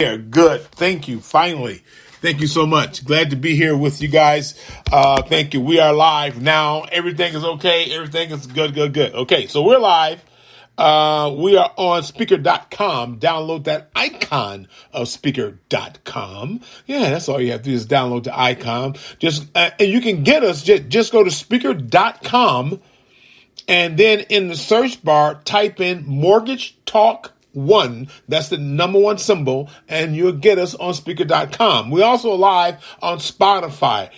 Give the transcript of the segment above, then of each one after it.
There, good. Thank you. Finally. Thank you so much. Glad to be here with you guys. Thank you. We are live now. Everything is okay. Everything is good. Okay, so we're live. We are on speaker.com. Download that icon of speaker.com. Yeah, that's all you have to do is download the icon. And you can get us. Just go to speaker.com and then in the search bar, type in Mortgage Talk 1, that's the number one symbol, and you'll get us on speaker.com. We also are live on Spotify,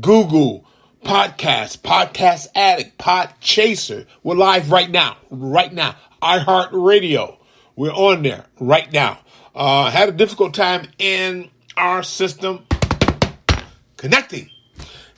Google, Podcast Addict, Podchaser. We're live right now. iHeartRadio. We're on there right now. Had a difficult time in our system connecting.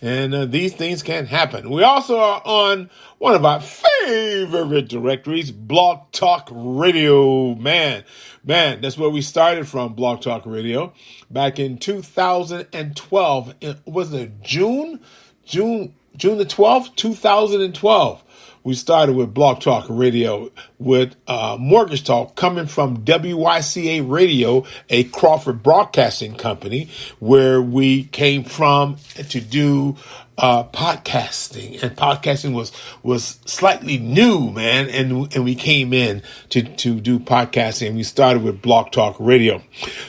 And these things can happen. We also are on one of our favorite directories, Blog Talk Radio. Man, that's where we started from, Blog Talk Radio, back in 2012. Was it June the 12th, 2012. We started with Blog Talk Radio with Mortgage Talk coming from WYCA Radio, a Crawford broadcasting company, where we came from to do podcasting. And podcasting was slightly new, man. And we came in to do podcasting. And we started with Blog Talk Radio.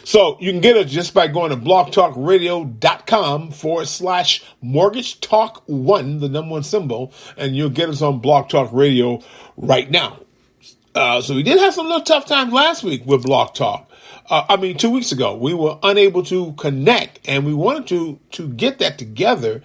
So you can get us just by going to blogtalkradio.com/Mortgage Talk 1, the number one symbol, and you'll get us on Blog Talk Radio right now. So we did have some little tough times last week with Blog Talk. 2 weeks ago, we were unable to connect, and we wanted to get that together.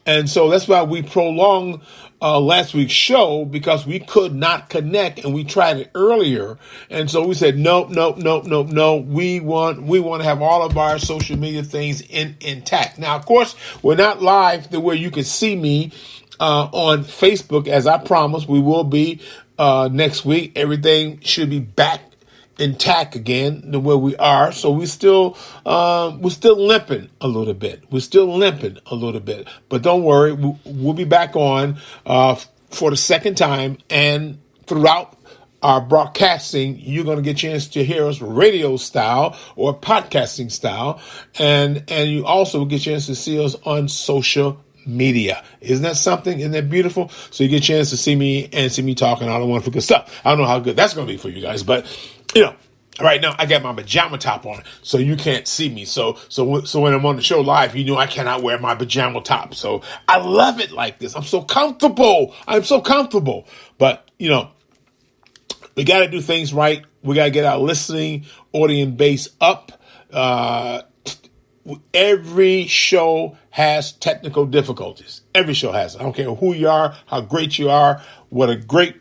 And so that's why we prolonged last week's show, because we could not connect, and we tried it earlier. And so we said, no. We want to have all of our social media things intact. Now, of course, we're not live the way you can see me on Facebook, as I promised. We will be next week. Everything should be back intact again the way we are. So we're still limping a little bit. But don't worry, we'll be back on for the second time, and throughout our broadcasting, you're going to get a chance to hear us radio style or podcasting style, and you also get a chance to see us on social media. Isn't that something? Isn't that beautiful? So you get a chance to see me and see me talking all the wonderful good stuff. I don't know how good that's going to be for you guys, but right now I got my pajama top on, so you can't see me. So when I'm on the show live, I cannot wear my pajama top. So I love it like this. I'm so comfortable. But we got to do things right. We got to get our listening audience base up. Every show has technical difficulties. Every show has it. I don't care who you are, how great you are, what a great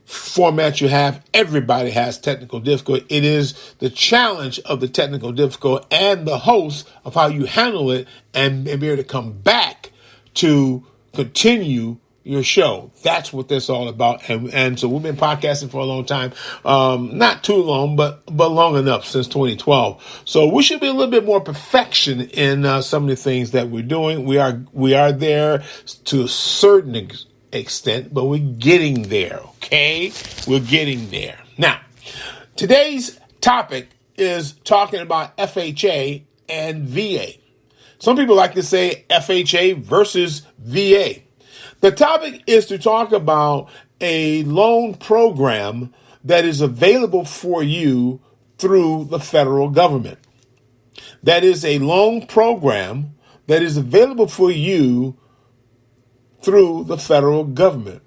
format you have. Everybody has technical difficulty. It is the challenge of the technical difficulty and the host of how you handle it and be able to come back to continue your show. That's what that's all about. And so we've been podcasting for a long time. Not too long, but long enough, since 2012. So we should be a little bit more perfection in some of the things that we're doing. We are there to a certain extent, but we're getting there. Okay. We're getting there. Now, today's topic is talking about FHA and VA. Some people like to say FHA versus VA. The topic is to talk about a loan program that is available for you through the federal government. That is a loan program that is available for you through the federal government.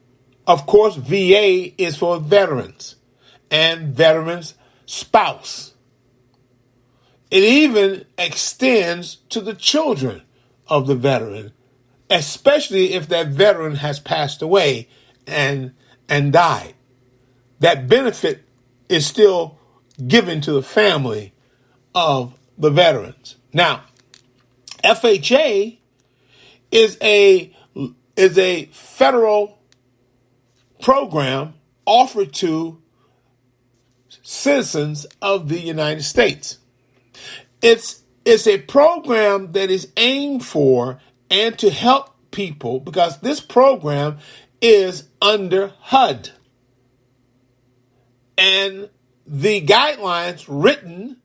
Of course, VA is for veterans and veterans' spouse. It even extends to the children of the veteran, especially if that veteran has passed away and died. That benefit is still given to the family of the veterans. Now, FHA is a federal program offered to citizens of the United States. It's a program that is aimed for and to help people, because this program is under HUD. And the guidelines written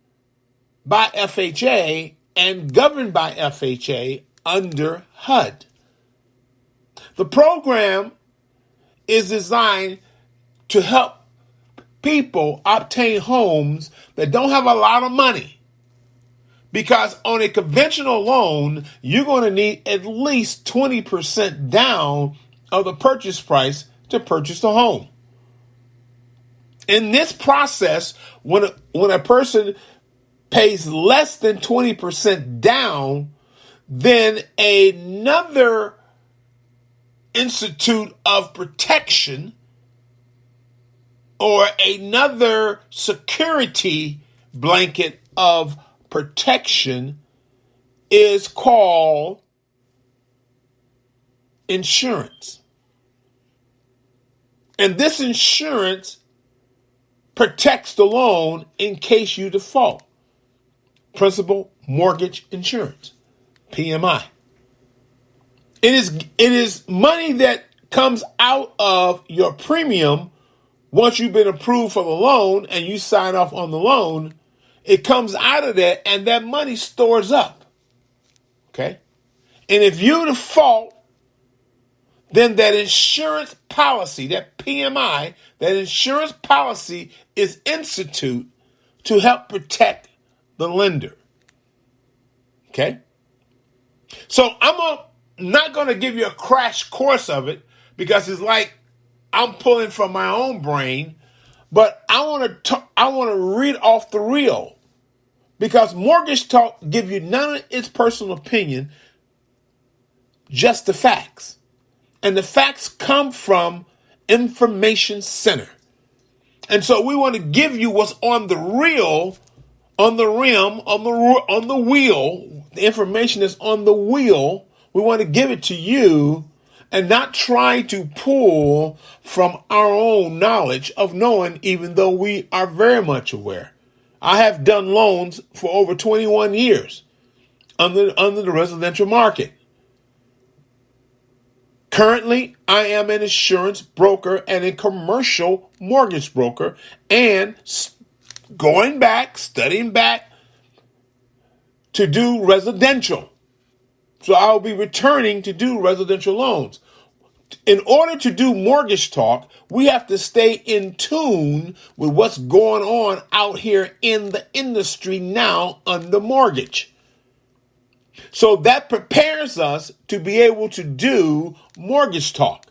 by FHA and governed by FHA under HUD. The program is designed to help people obtain homes that don't have a lot of money. Because on a conventional loan, you're going to need at least 20% down of the purchase price to purchase the home. In this process, when a person pays less than 20% down, then another institute of protection or another security blanket of protection is called insurance. And this insurance protects the loan in case you default. Principal Mortgage Insurance, PMI. It is money that comes out of your premium once you've been approved for the loan and you sign off on the loan. It comes out of that and that money stores up. Okay? And if you default, then that insurance policy, that PMI, that insurance policy is instituted to help protect the lender. Okay? So I'm not going to give you a crash course of it because it's like I'm pulling from my own brain, but I want to read off the reel because Mortgage Talk give you none of its personal opinion, just the facts. And the facts come from Information Center. And so we want to give you what's on the reel, on the rim, on the wheel. The information is on the wheel. We want to give it to you and not try to pull from our own knowledge of knowing, even though we are very much aware. I have done loans for over 21 years under the residential market. Currently, I am an insurance broker and a commercial mortgage broker and studying back to do residential. So I'll be returning to do residential loans. In order to do Mortgage Talk, we have to stay in tune with what's going on out here in the industry now under mortgage. So that prepares us to be able to do Mortgage Talk.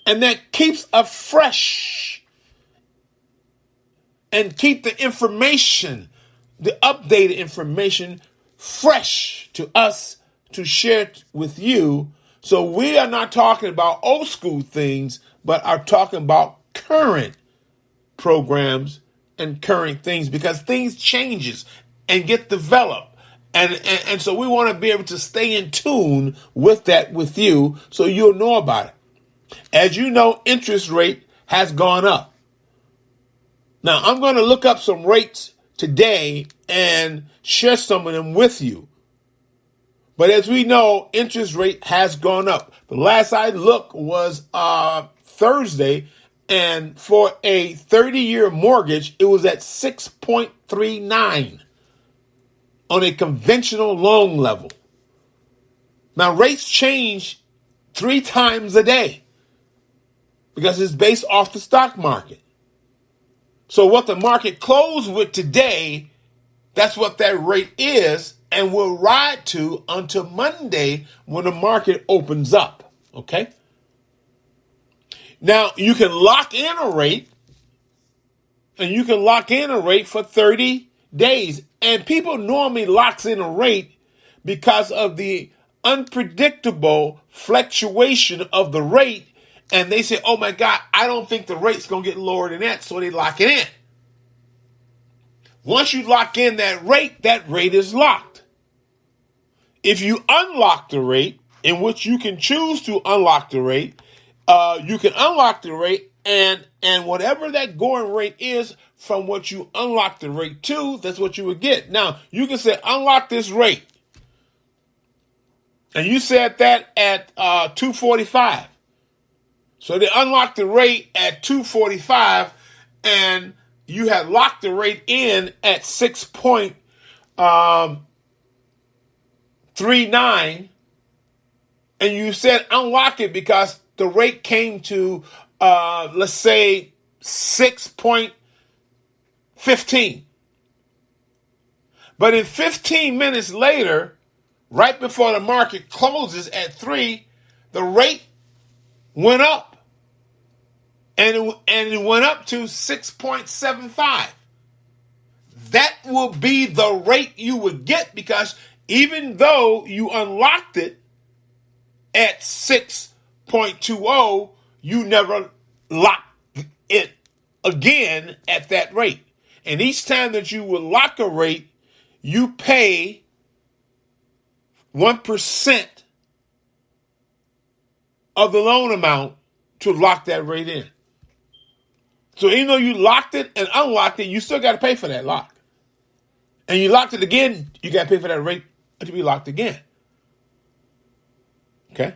And that keeps us fresh and keep the information, the updated information, fresh to us to share it with you. So we are not talking about old school things, but are talking about current programs and current things because things changes and get developed. And so we want to be able to stay in tune with that with you so you'll know about it. As you know, interest rate has gone up. Now, I'm going to look up some rates today and share some of them with you. But as we know, interest rate has gone up. The last I looked was Thursday, and for a 30-year mortgage, it was at 6.39 on a conventional loan level. Now, rates change 3 times a day because it's based off the stock market. So what the market closed with today, that's what that rate is, and we'll ride to until Monday when the market opens up, okay? Now, you can lock in a rate, and you can lock in a rate for 30 days. And people normally locks in a rate because of the unpredictable fluctuation of the rate. And they say, oh my God, I don't think the rate's going to get lower than that. So they lock it in. Once you lock in that rate is locked. If you unlock the rate, in which you can choose to unlock the rate, you can unlock the rate and whatever that going rate is from what you unlock the rate to, that's what you would get. Now, you can say, unlock this rate. And you set that at 245. So they unlocked the rate at 245, and you had locked the rate in at 6.39. 3.9, and you said unlock it because the rate came to, let's say, 6.15. But in 15 minutes later, right before the market closes at 3, the rate went up. And it went up to 6.75. That will be the rate you would get, because even though you unlocked it at 6.20, you never locked it again at that rate. And each time that you would lock a rate, you pay 1% of the loan amount to lock that rate in. So even though you locked it and unlocked it, you still got to pay for that lock. And you locked it again, you got to pay for that rate to be locked again. Okay?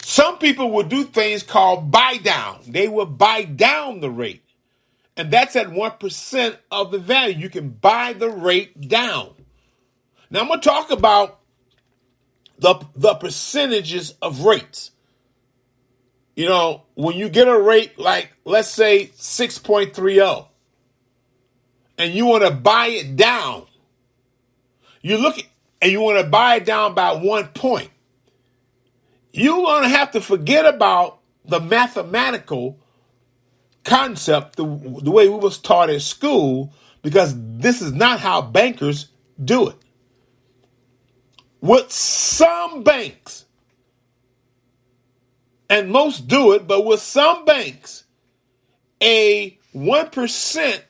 Some people will do things called buy down. They will buy down the rate. And that's at 1% of the value. You can buy the rate down. Now I'm going to talk about the percentages of rates. You know, when you get a rate like, let's say, 6.30, and you want to buy it down, you look at, and you want to buy it down by 1 point, you're going to have to forget about the mathematical concept, the way we was taught at school, because this is not how bankers do it. With some banks, and most do it, but with some banks, a 1%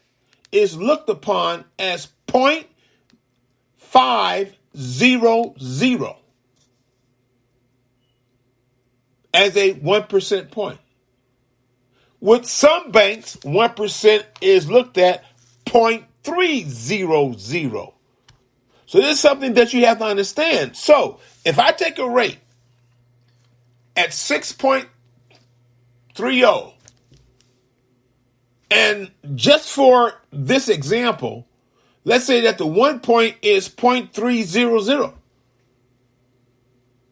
is looked upon as 0.500 as a 1% point. With some banks, 1% is looked at 0.300. So this is something that you have to understand. So if I take a rate at 6.30, and just for this example, let's say that the 1 point is 0.300,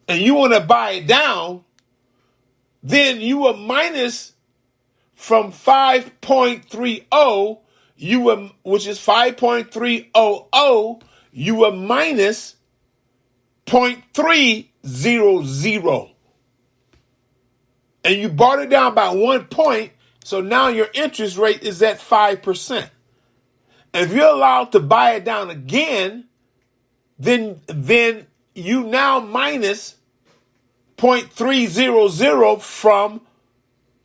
and you want to buy it down, then you will minus from 5.30, which is 5.300, you will minus 0.300. And you bought it down by 1 point, so now your interest rate is at 5%. And if you're allowed to buy it down again, then you now minus 0.300 from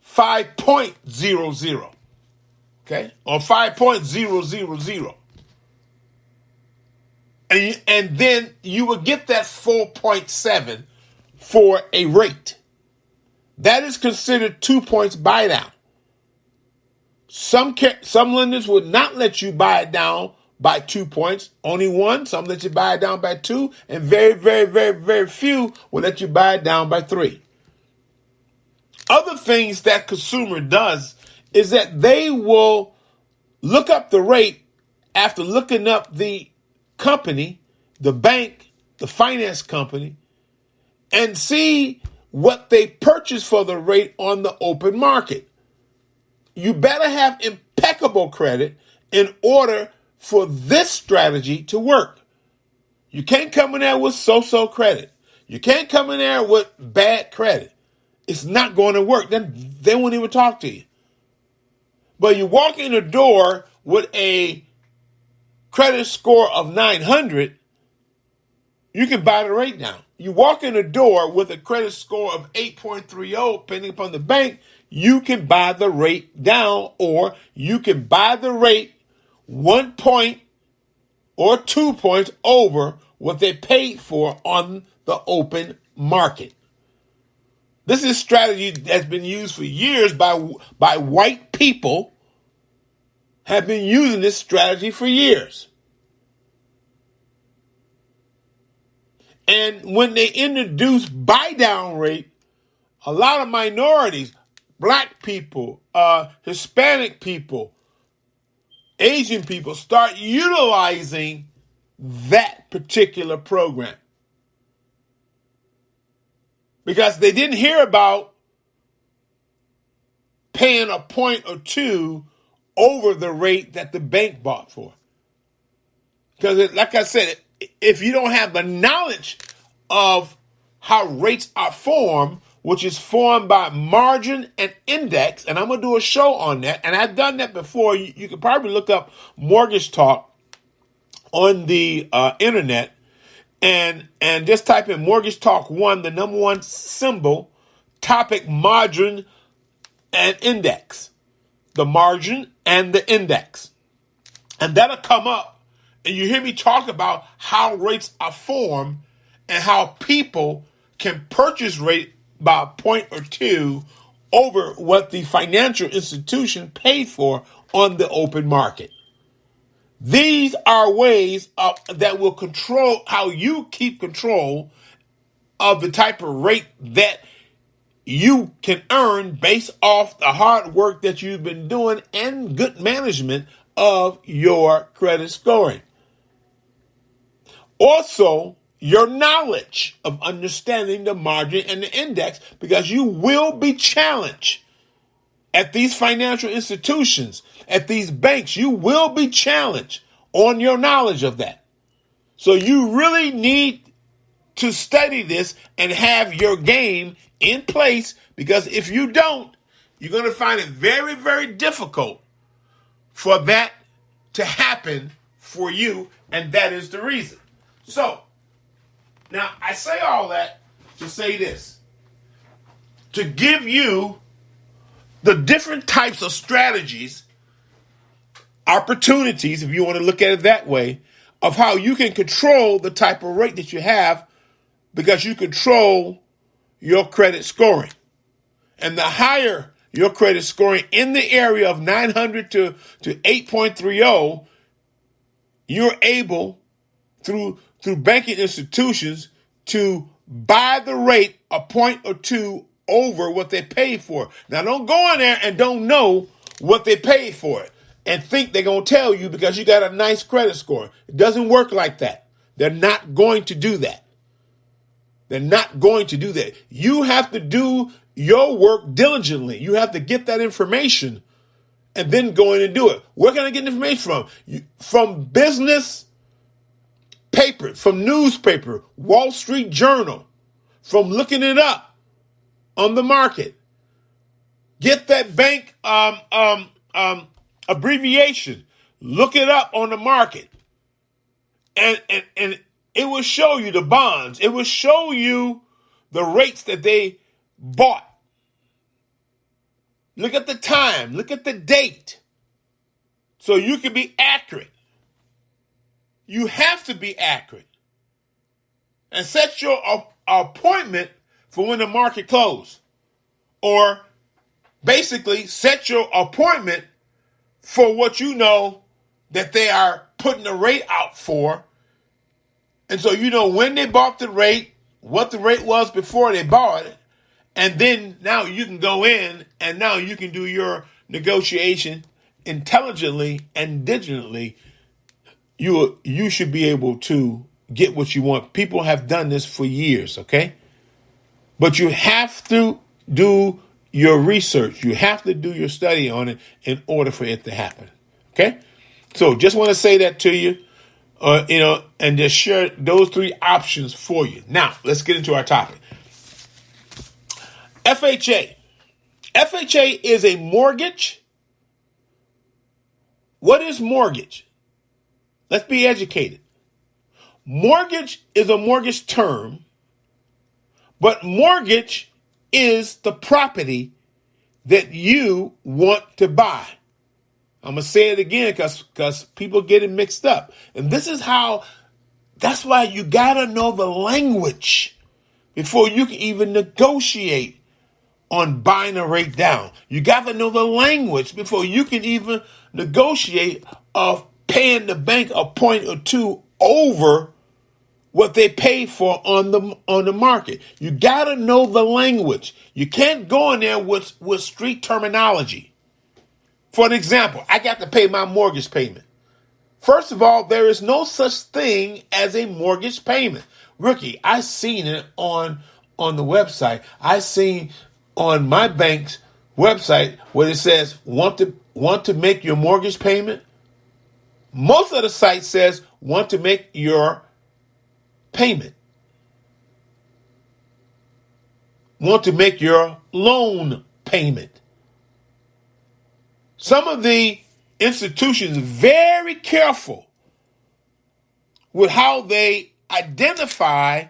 5.00. Okay? Or 5.000. And then you will get that 4.7 for a rate. That is considered 2 points buy down. Some lenders would not let you buy it down by 2 points. Only one. Some let you buy it down by 2. And very, very, very, very few will let you buy it down by 3. Other things that consumer does is that they will look up the rate after looking up the company, the bank, the finance company, and see what they purchase for the rate on the open market. You better have impeccable credit in order for this strategy to work. You can't come in there with so-so credit. You can't come in there with bad credit. It's not going to work. Then they won't even talk to you. But you walk in the door with a credit score of 900, you can buy the rate down. You walk in the door with a credit score of 8.30, depending upon the bank, you can buy the rate down, or you can buy the rate 1 point or 2 points over what they paid for on the open market. This is a strategy that's been used for years by white people, have been using this strategy for years. And when they introduce buy down rate, a lot of minorities, black people, Hispanic people, Asian people start utilizing that particular program. Because they didn't hear about paying a point or two over the rate that the bank bought for. Because, like I said, if you don't have the knowledge of how rates are formed, which is formed by margin and index, and I'm going to do a show on that, and I've done that before. You can probably look up Mortgage Talk on the internet and just type in Mortgage Talk 1, the number one symbol, topic, margin and index. The margin and the index. And that'll come up, and you hear me talk about how rates are formed and how people can purchase rate by a point or two over what the financial institution paid for on the open market. These are ways that will control how you keep control of the type of rate that you can earn based off the hard work that you've been doing and good management of your credit scoring. Also, your knowledge of understanding the margin and the index, because you will be challenged at these financial institutions, at these banks. You will be challenged on your knowledge of that. So you really need to study this and have your game in place, because if you don't, you're going to find it very, very difficult for that to happen for you, and that is the reason. So, now I say all that to say this, to give you the different types of strategies, opportunities, if you want to look at it that way, of how you can control the type of rate that you have, because you control your credit scoring. And the higher your credit scoring in the area of 900 to 8.30, you're able, through banking institutions, to buy the rate a point or two over what they paid for. Now, don't go in there and don't know what they paid for it and think they're going to tell you because you got a nice credit score. It doesn't work like that. They're not going to do that. They're not going to do that. You have to do your work diligently. You have to get that information and then go in and do it. Where can I get information from? From business paper, from newspaper, Wall Street Journal, from looking it up on the market. Get that bank abbreviation. Look it up on the market. And it will show you the bonds. It will show you the rates that they bought. Look at the time. Look at the date. So you can be accurate. You have to be accurate. And set your appointment for when the market closes. Or basically set your appointment for what you know that they are putting the rate out for. And so you know when they bought the rate, what the rate was before they bought it, and then now you can go in and now you can do your negotiation intelligently and digitally. You should be able to get what you want. People have done this for years, okay? But you have to do your research. You have to do your study on it in order for it to happen, okay? So just want to say that to you. And just share those three options for you. Now, let's get into our topic. FHA. FHA is a mortgage. What is mortgage? Let's be educated. Mortgage is a mortgage term, but mortgage is the property that you want to buy. I'm going to say it again because people get it mixed up. And that's why you got to know the language before you can even negotiate on buying a rate down. You got to know the language before you can even negotiate of paying the bank a point or two over what they pay for on the market. You got to know the language. You can't go in there with street terminology. For an example, I got to pay my mortgage payment. First of all, there is no such thing as a mortgage payment. Ricky, I seen it on the website. I seen on my bank's website where it says want to make your mortgage payment. Most of the site says want to make your payment. Want to make your loan payment. Some of the institutions very careful with how they identify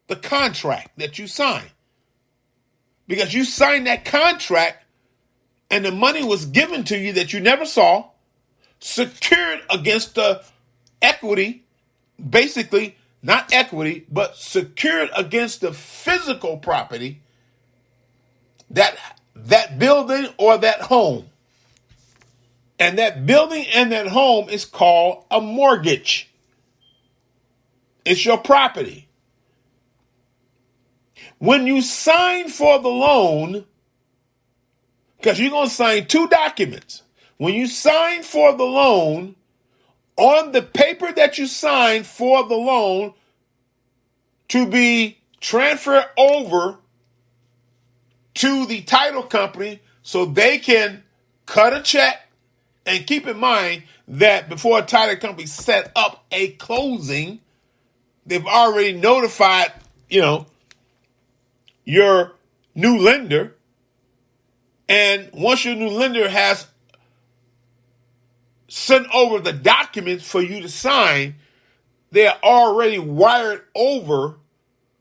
the contract that you sign. Because you signed that contract and the money was given to you that you never saw, secured against the equity, basically not equity, but secured against the physical property, that building or that home. And that building and that home is called a mortgage. It's your property. When you sign for the loan, because you're going to sign two documents. When you sign for the loan, on the paper that you sign for the loan to be transferred over to the title company so they can cut a check. And keep in mind that before a title company set up a closing, they've already notified, your new lender. And once your new lender has sent over the documents for you to sign, they are already wired over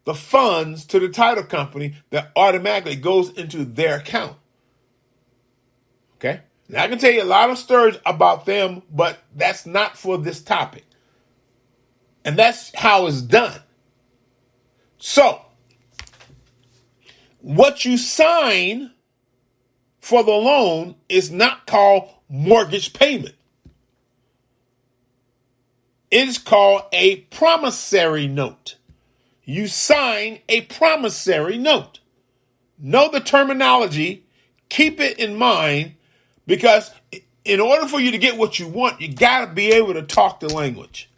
the funds to the title company that automatically goes into their account. Okay? Now, I can tell you a lot of stories about them, but that's not for this topic. And that's how it's done. So, what you sign for the loan is not called mortgage payment. It is called a promissory note. You sign a promissory note. Know the terminology. Keep it in mind. Because in order for you to get what you want, you got to be able to talk the language.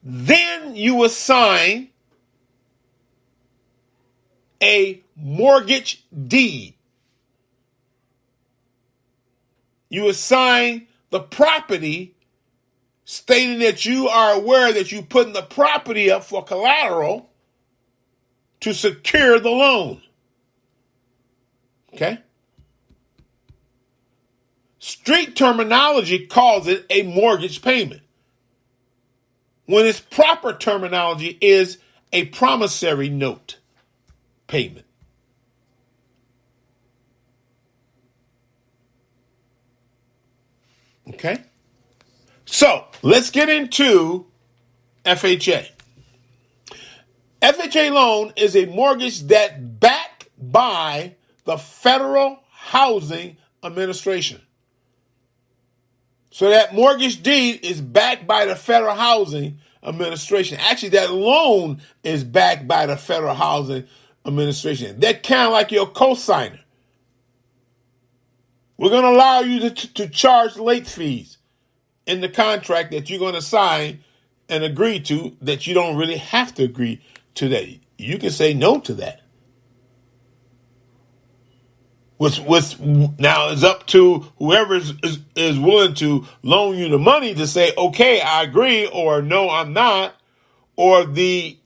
Then you assign a mortgage deed. You assign the property stating that you are aware that you're putting the property up for collateral to secure the loan. Okay? Street terminology calls it a mortgage payment, when its proper terminology is a promissory note payment. Okay? So, let's get into FHA. FHA loan is a mortgage that backed by the Federal Housing Administration. So that mortgage deed is backed by the Federal Housing Administration. Actually, that loan is backed by the Federal Housing Administration. They're kind of like your cosigner. We're going to allow you to charge late fees in the contract that you're going to sign and agree to that you don't really have to agree to that. You can say no to that. Which now is up to whoever is willing to loan you the money to say, okay, I agree, or no, I'm not, or the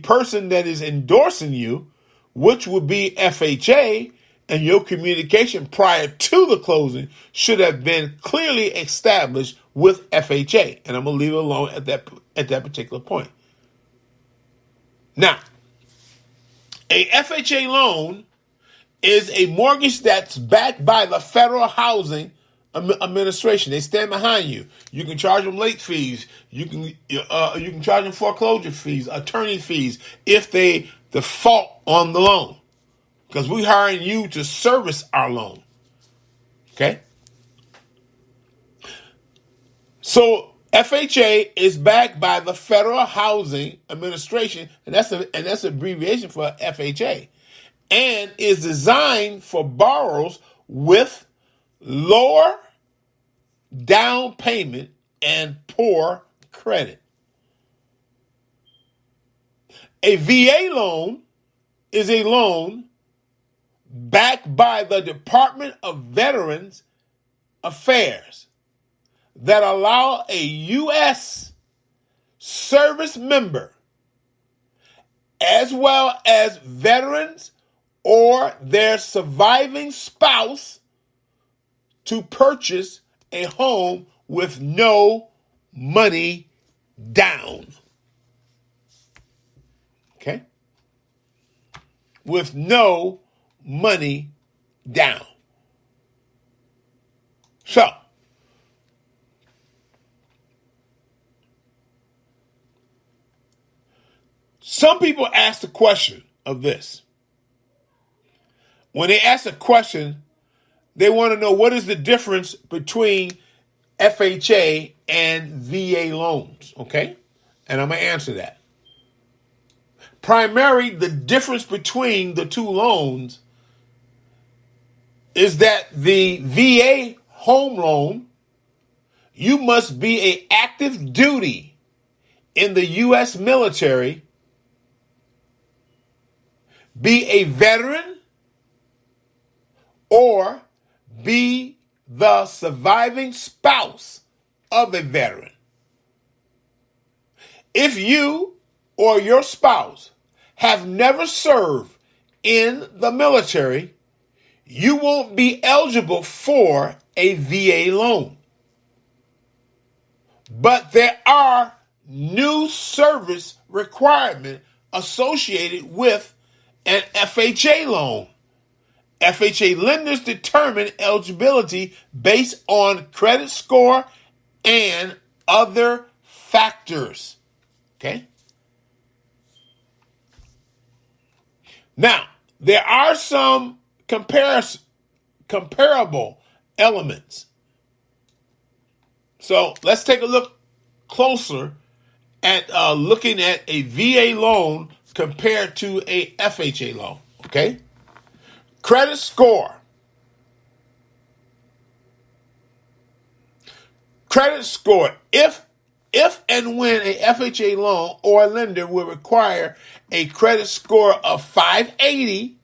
person that is endorsing you, which would be FHA, and your communication prior to the closing should have been clearly established with FHA. And I'm gonna leave it alone at that particular point. Now, a FHA loan is a mortgage that's backed by the Federal Housing Administration. They stand behind you. You can charge them late fees. You can charge them foreclosure fees, attorney fees, if they default on the loan, because we're hiring you to service our loan. Okay? So FHA is backed by the Federal Housing Administration, and that's an abbreviation for FHA, and is designed for borrowers with lower down payment and poor credit. A VA loan is a loan backed by the Department of Veterans Affairs that allow a U.S. service member, as well as veterans or their surviving spouse, to purchase a home with no money down. Okay? With no money down. So, some people ask the question of this. When they ask a question, they want to know what is the difference between FHA and VA loans, okay? And I'm going to answer that. Primarily, the difference between the two loans is that the VA home loan, you must be an active duty in the U.S. military, be a veteran, or be the surviving spouse of a veteran. If you or your spouse have never served in the military, you won't be eligible for a VA loan. But there are new service requirements associated with an FHA loan. FHA lenders determine eligibility based on credit score and other factors. Okay? Now, there are some comparable elements. So let's take a look closer at looking at a VA loan compared to a FHA loan. Okay? Credit score. Credit score. If and when a FHA loan or a lender will require a credit score of 580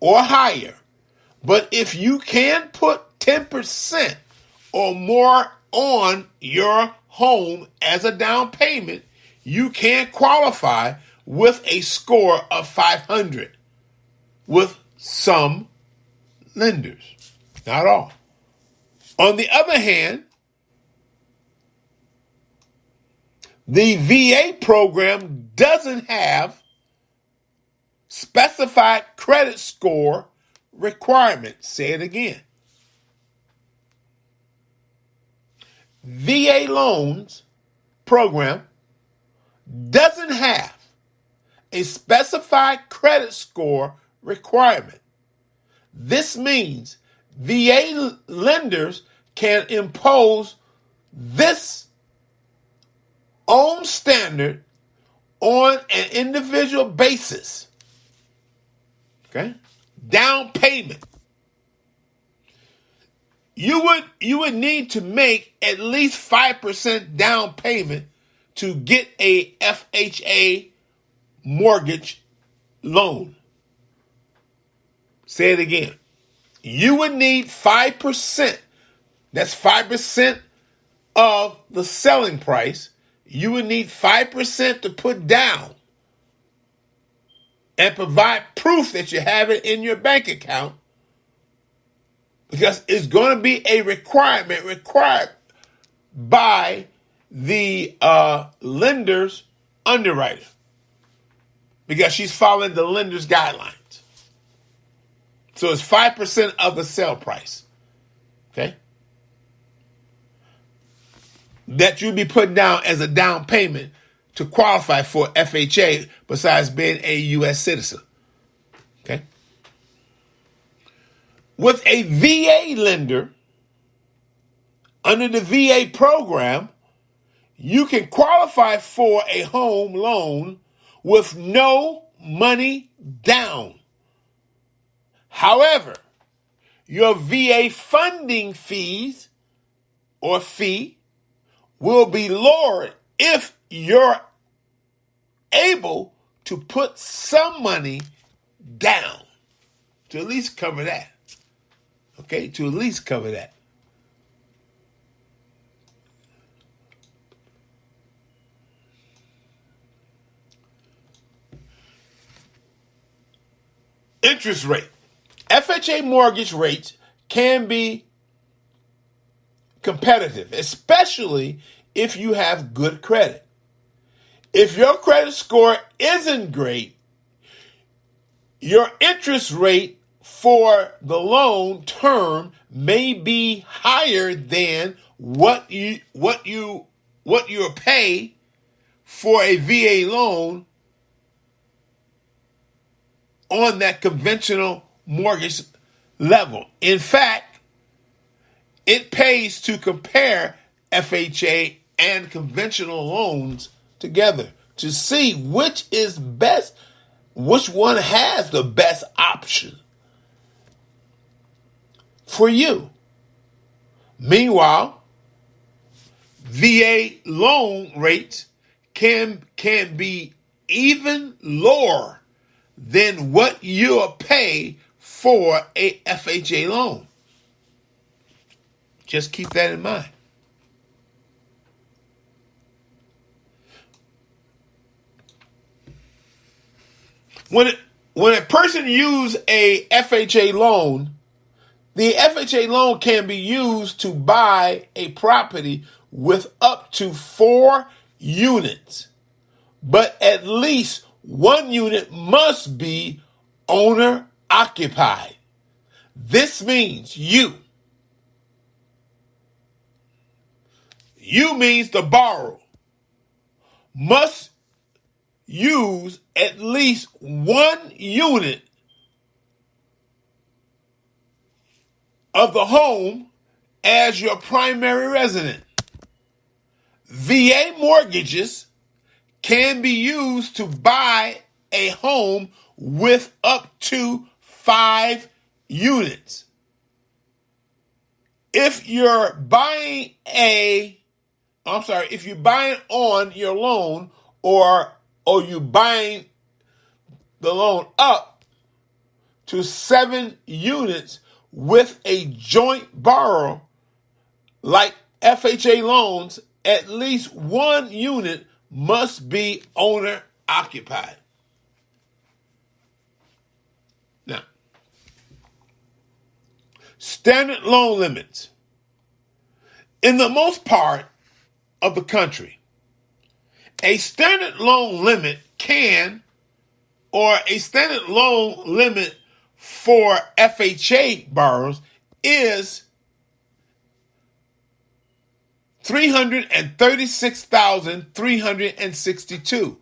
or higher, but if you can put 10% or more on your home as a down payment, you can qualify with a score of 500 with some lenders, not all. On the other hand, the VA program doesn't have specified credit score requirements. Say it again. VA loans program doesn't have a specified credit score requirement. This means VA lenders can impose this own standard on an individual basis. Okay? Down payment. You would need to make at least 5% down payment to get a FHA mortgage loan. Say it again. You would need 5%. That's 5% of the selling price. You would need 5% to put down and provide proof that you have it in your bank account, because it's going to be a requirement required by the lender's underwriter, because she's following the lender's guidelines. So it's 5% of the sale price, okay, that you'll be putting down as a down payment to qualify for FHA, besides being a U.S. citizen. Okay? With a VA lender, under the VA program, you can qualify for a home loan with no money down. However, your VA funding fees or fee will be lowered if you're able to put some money down to at least cover that. Okay, to at least cover that. Interest rate. FHA mortgage rates can be competitive, especially if you have good credit. If your credit score isn't great, your interest rate for the loan term may be higher than what you pay for a VA loan on that conventional mortgage level. In fact, it pays to compare FHA and conventional loans together to see which is best, which one has the best option for you. Meanwhile, VA loan rates can be even lower than what you'll pay for a FHA loan. Just keep that in mind. When a person uses a FHA loan, the FHA loan can be used to buy a property with up to 4 units, but at least 1 unit must be owner occupied. This means you means the borrower must use at least 1 unit of the home as your primary residence. VA mortgages can be used to buy a home with up to 5 units. If you're buying on your loan or you buying the loan up to 7 units with a joint borrower like FHA loans, at least 1 unit must be owner occupied. Now, standard loan limits. In the most part of the country, a standard loan limit a standard loan limit for FHA borrowers is $336,362.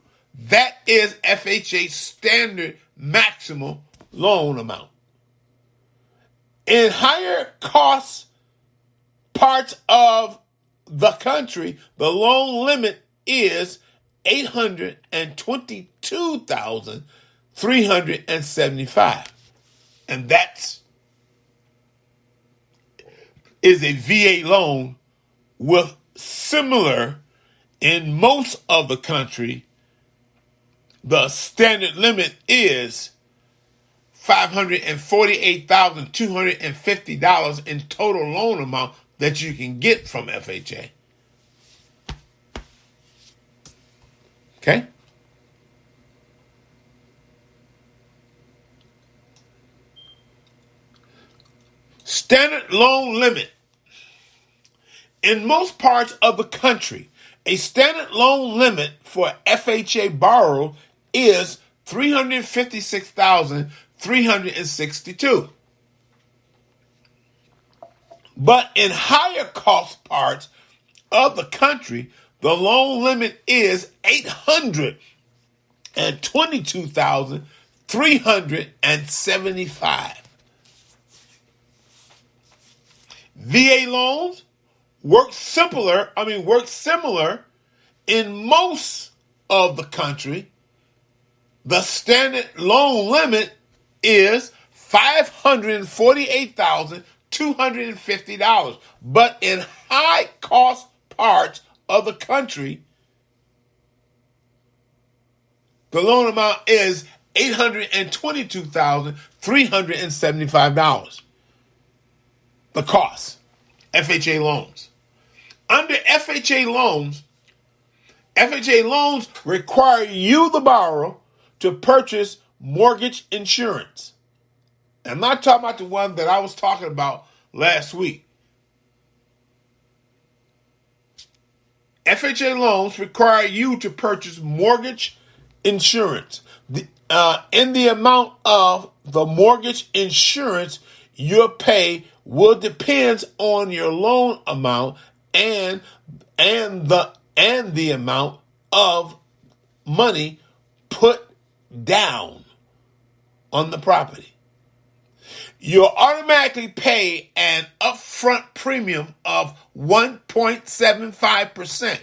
That is FHA's standard maximum loan amount. In higher cost parts of the country, the loan limit is $822,375. And that is a VA loan with similar, in most of the country, the standard limit is $548,250 in total loan amount that you can get from FHA. Okay? Standard loan limit. In most parts of the country, a standard loan limit for FHA borrower is $356,362. But in higher cost parts of the country, the loan limit is $822,375. VA loans work similar in most of the country. The standard loan limit is $548,250. $250. But in high cost parts of the country, the loan amount is $822,375. The cost, FHA loans. Under FHA loans require you, the borrower, to purchase mortgage insurance. I'm not talking about the one that I was talking about last week. FHA loans require you to purchase mortgage insurance. In the amount of the mortgage insurance you'll pay will depend on your loan amount and the amount of money put down on the property. You'll automatically pay an upfront premium of 1.75%.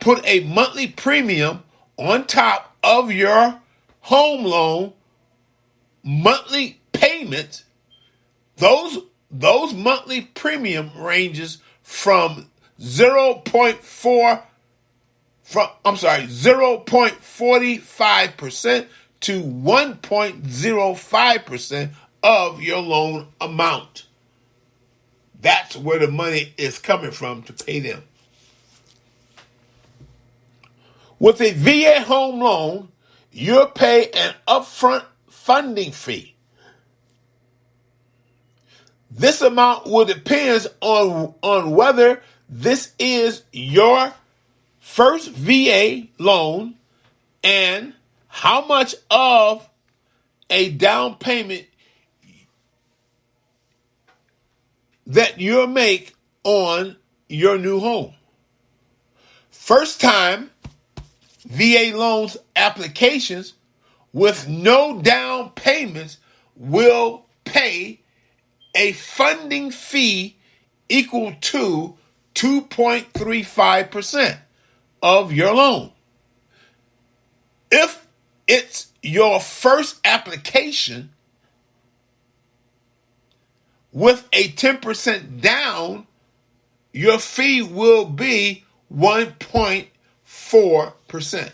Put a monthly premium on top of your home loan monthly payment. Those monthly premium ranges from 0.45% to 1.05% of your loan amount. That's where the money is coming from to pay them. With a VA home loan, you'll pay an upfront funding fee. This amount will depend on whether this is your first VA loan and how much of a down payment that you'll make on your new home. First time VA loans applications with no down payments will pay a funding fee equal to 2.35% of your loan. If it's your first application with a 10% down, your fee will be 1.4%.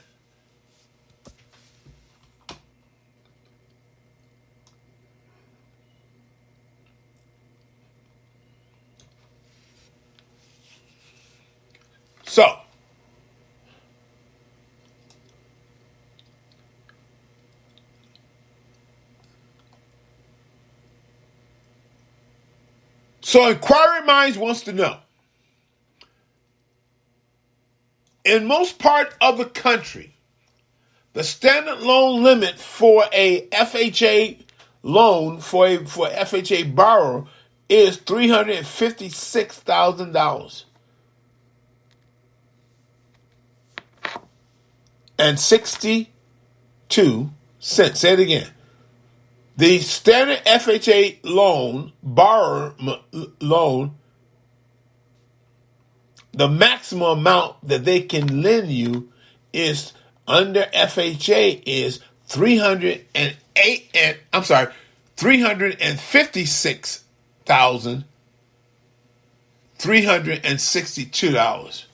So Inquiry Minds wants to know, in most part of the country, the standard loan limit for a FHA loan for FHA borrower is $356,000 and 62 cents. Say it again. The standard FHA borrower loan, the maximum amount that they can lend you is under FHA is $356,362.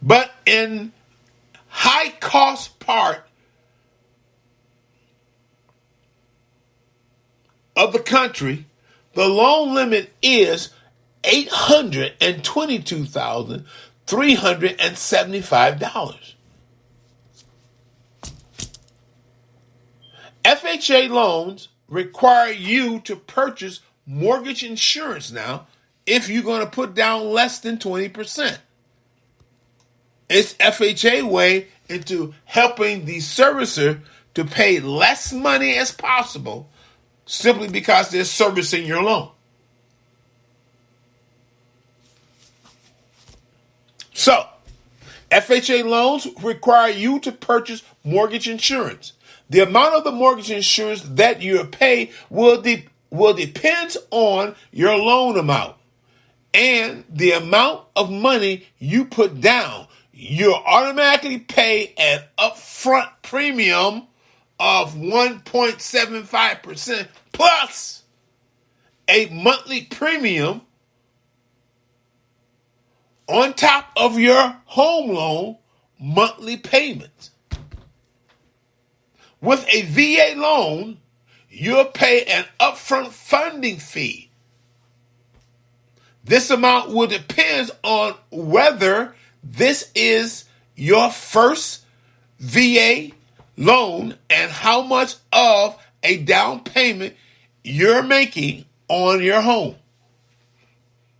But in high cost part of the country, the loan limit is $822,375. FHA loans require you to purchase mortgage insurance now if you're going to put down less than 20%. It's FHA way into helping the servicer to pay less money as possible simply because they're servicing your loan. So, FHA loans require you to purchase mortgage insurance. The amount of the mortgage insurance that you pay will depend on your loan amount and the amount of money you put down. You'll automatically pay an upfront premium of 1.75% plus a monthly premium on top of your home loan monthly payments. With a VA loan, you'll pay an upfront funding fee. This amount will depend on whether this is your first VA loan and how much of a down payment you're making on your home.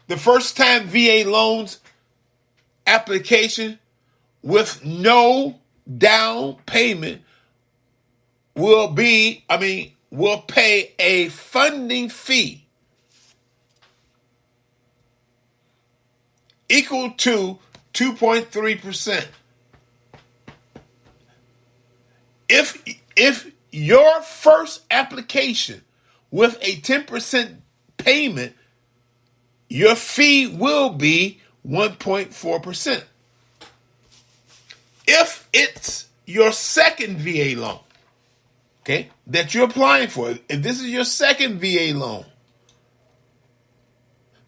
The first time VA loans application with no down payment will pay a funding fee equal to 2.3%. If your first application with a 10% payment, your fee will be 1.4%. If it's your second VA loan, okay, that you're applying for, if this is your second VA loan,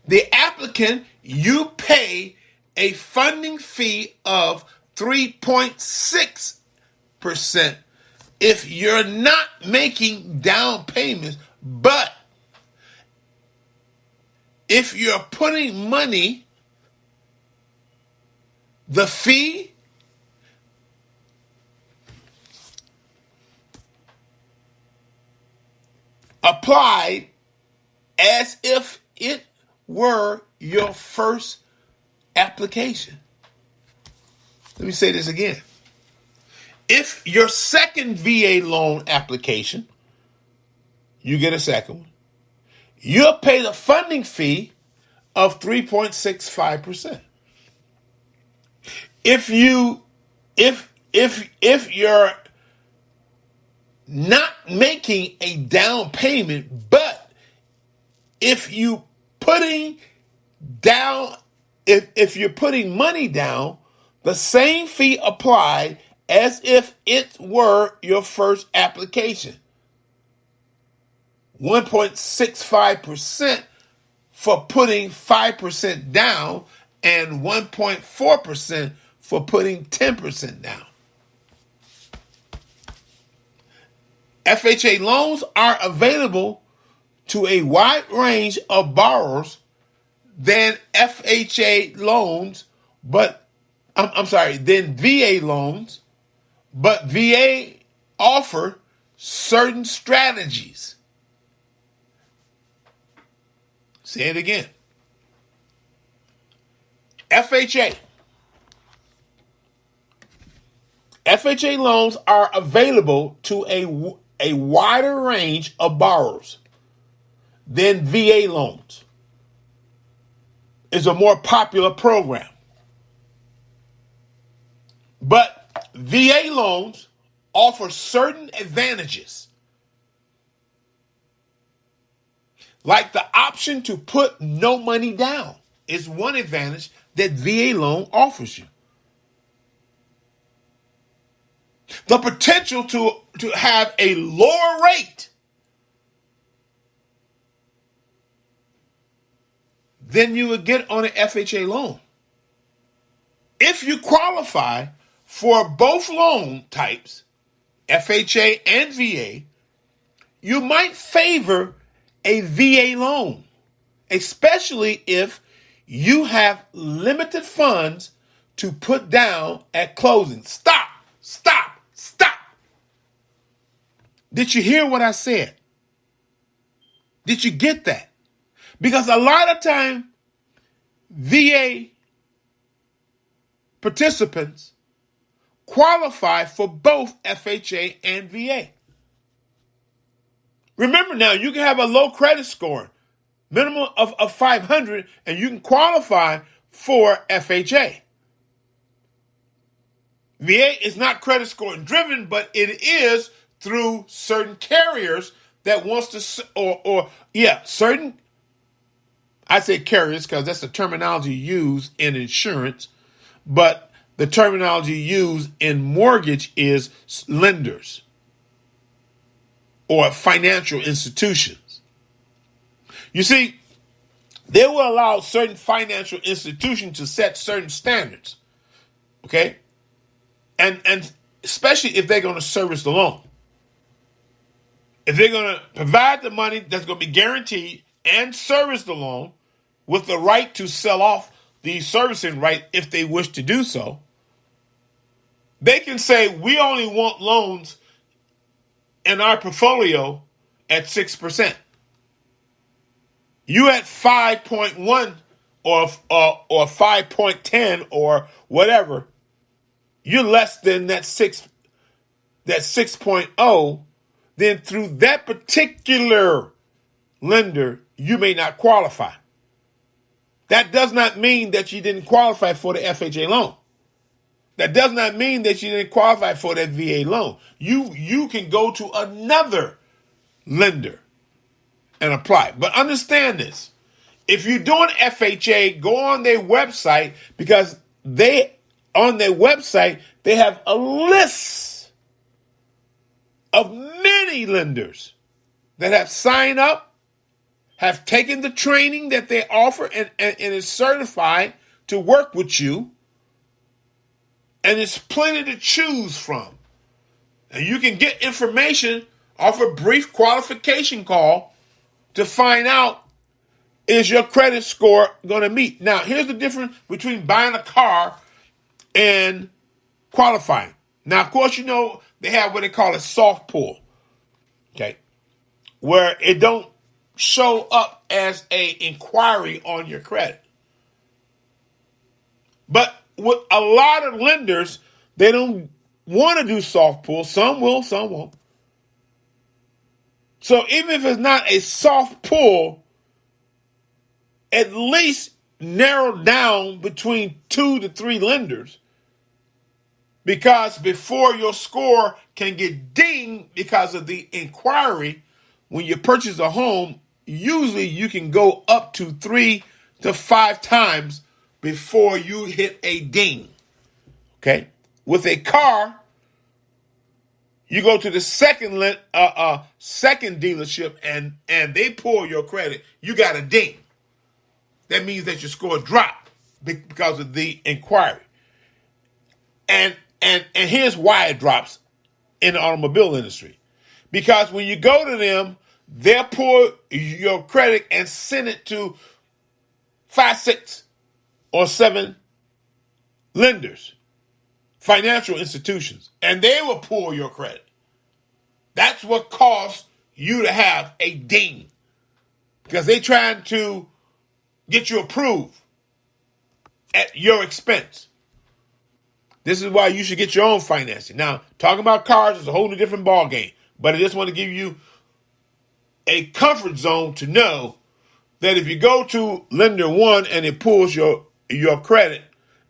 the applicant, you pay a funding fee of 3.6% if you're not making down payments, but if you're putting money, the fee applied as if it were your first application. Let me say this again. If your second VA loan application, you get a second one, you'll pay the funding fee of 3.65%. If you're not making a down payment, but if you're putting money down, the same fee applied as if it were your first application. 1.65% for putting 5% down and 1.4% for putting 10% down. FHA loans are available to a wide range of borrowers than FHA loans, than VA loans, but VA offer certain strategies. Say it again. FHA loans are available to a wider range of borrowers than VA loans. It's a more popular program. But VA loans offer certain advantages, like the option to put no money down is one advantage that VA loan offers you. The potential to have a lower rate than you would get on an FHA loan. If you qualify for both loan types, FHA and VA, you might favor a VA loan, especially if you have limited funds to put down at closing. Stop. Did you hear what I said? Did you get that? Because a lot of time, VA participants qualify for both FHA and VA. Remember now, you can have a low credit score, minimum of 500, and you can qualify for FHA. VA is not credit score driven, but it is through certain carriers that wants to, certain, I say carriers because that's the terminology used in insurance, but the terminology used in mortgage is lenders. or financial institutions. You see, they will allow certain financial institutions to set certain standards, okay? And especially if they're going to service the loan. If they're going to provide the money that's going to be guaranteed and service the loan with the right to sell off the servicing right if they wish to do so, they can say, we only want loans in our portfolio at 6%. You at 5.1 or 5.10 or whatever, you're less than that 6.0, then through that particular lender, you may not qualify. That does not mean that you didn't qualify for the FHA loan. That does not mean that you didn't qualify for that VA loan. You can go to another lender and apply. But understand this. If you're doing FHA, go on their website, because on their website, they have a list of many lenders that have signed up, have taken the training that they offer, and is certified to work with you. And there's plenty to choose from. And you can get information off a brief qualification call to find out, is your credit score going to meet? Now, here's the difference between buying a car and qualifying. Now, of course, you know, they have what they call a soft pull, okay, where it don't show up as a inquiry on your credit. But with a lot of lenders, they don't want to do soft pull. Some will, some won't. So even if it's not a soft pull, at least narrow down between 2 to 3 lenders, because before your score can get dinged because of the inquiry, when you purchase a home, usually you can go up to 3 to 5 times before you hit a ding. Okay? With a car, you go to the second dealership and they pull your credit, you got a ding. That means that your score dropped because of the inquiry. And here's why it drops in the automobile industry. Because when you go to them, they'll pull your credit and send it to 5, 6, or 7 lenders, financial institutions, and they will pull your credit. That's what caused you to have a ding, because they're trying to get you approved at your expense. This is why you should get your own financing. Now, talking about cars is a whole different ballgame, but I just want to give you a comfort zone to know that if you go to lender 1 and it pulls your credit,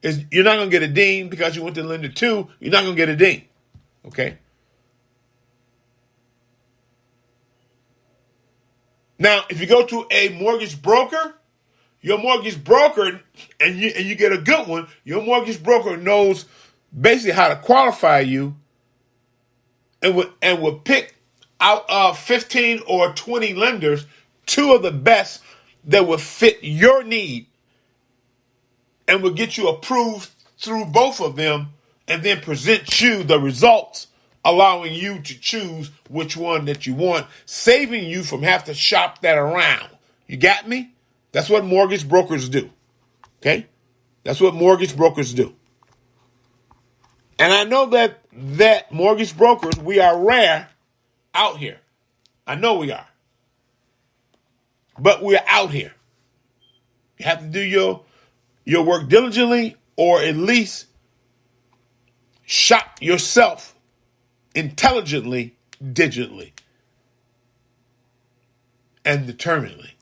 you're not going to get a ding. Because you went to lender 2, you're not going to get a ding. Okay? Now, if you go to a mortgage broker, your mortgage broker, and you get a good one, your mortgage broker knows basically how to qualify you, and will pick out of 15 or 20 lenders 2 of the best that will fit your need, and will get you approved through both of them, and then present you the results, allowing you to choose which one that you want, saving you from having to shop that around. You got me? That's what mortgage brokers do. Okay? That's what mortgage brokers do. And I know that mortgage brokers, we are rare out here. I know we are. But we're out here. You have to do your work diligently, or at least shop yourself intelligently, digitally, and determinedly.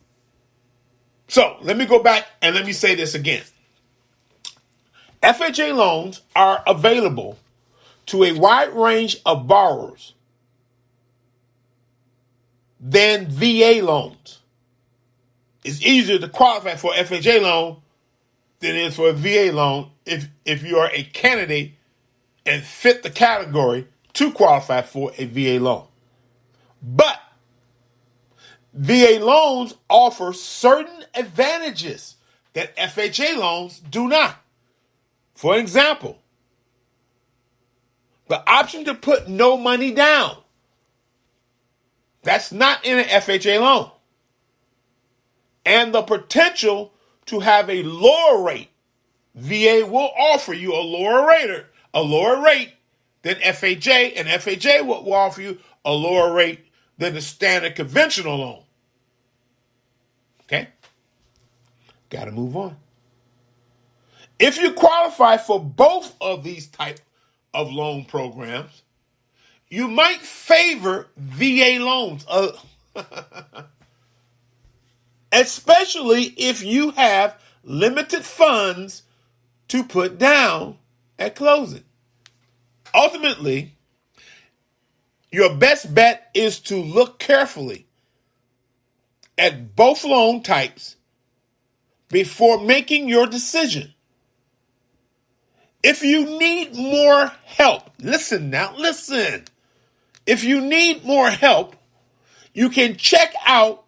So let me go back and let me say this again. FHA loans are available to a wide range of borrowers than VA loans. It's easier to qualify for an FHA loan than it is for a VA loan if you are a candidate and fit the category to qualify for a VA loan. But VA loans offer certain advantages that FHA loans do not. For example, the option to put no money down. That's not in an FHA loan. And the potential to have a lower rate. VA will offer you a lower rate than FHA, and FHA will offer you a lower rate than the standard conventional loan. Okay? Got to move on. If you qualify for both of these type of loan programs, you might favor VA loans, especially if you have limited funds to put down at closing. Ultimately, your best bet is to look carefully at both loan types before making your decision. If you need more help, listen. If you need more help, you can check out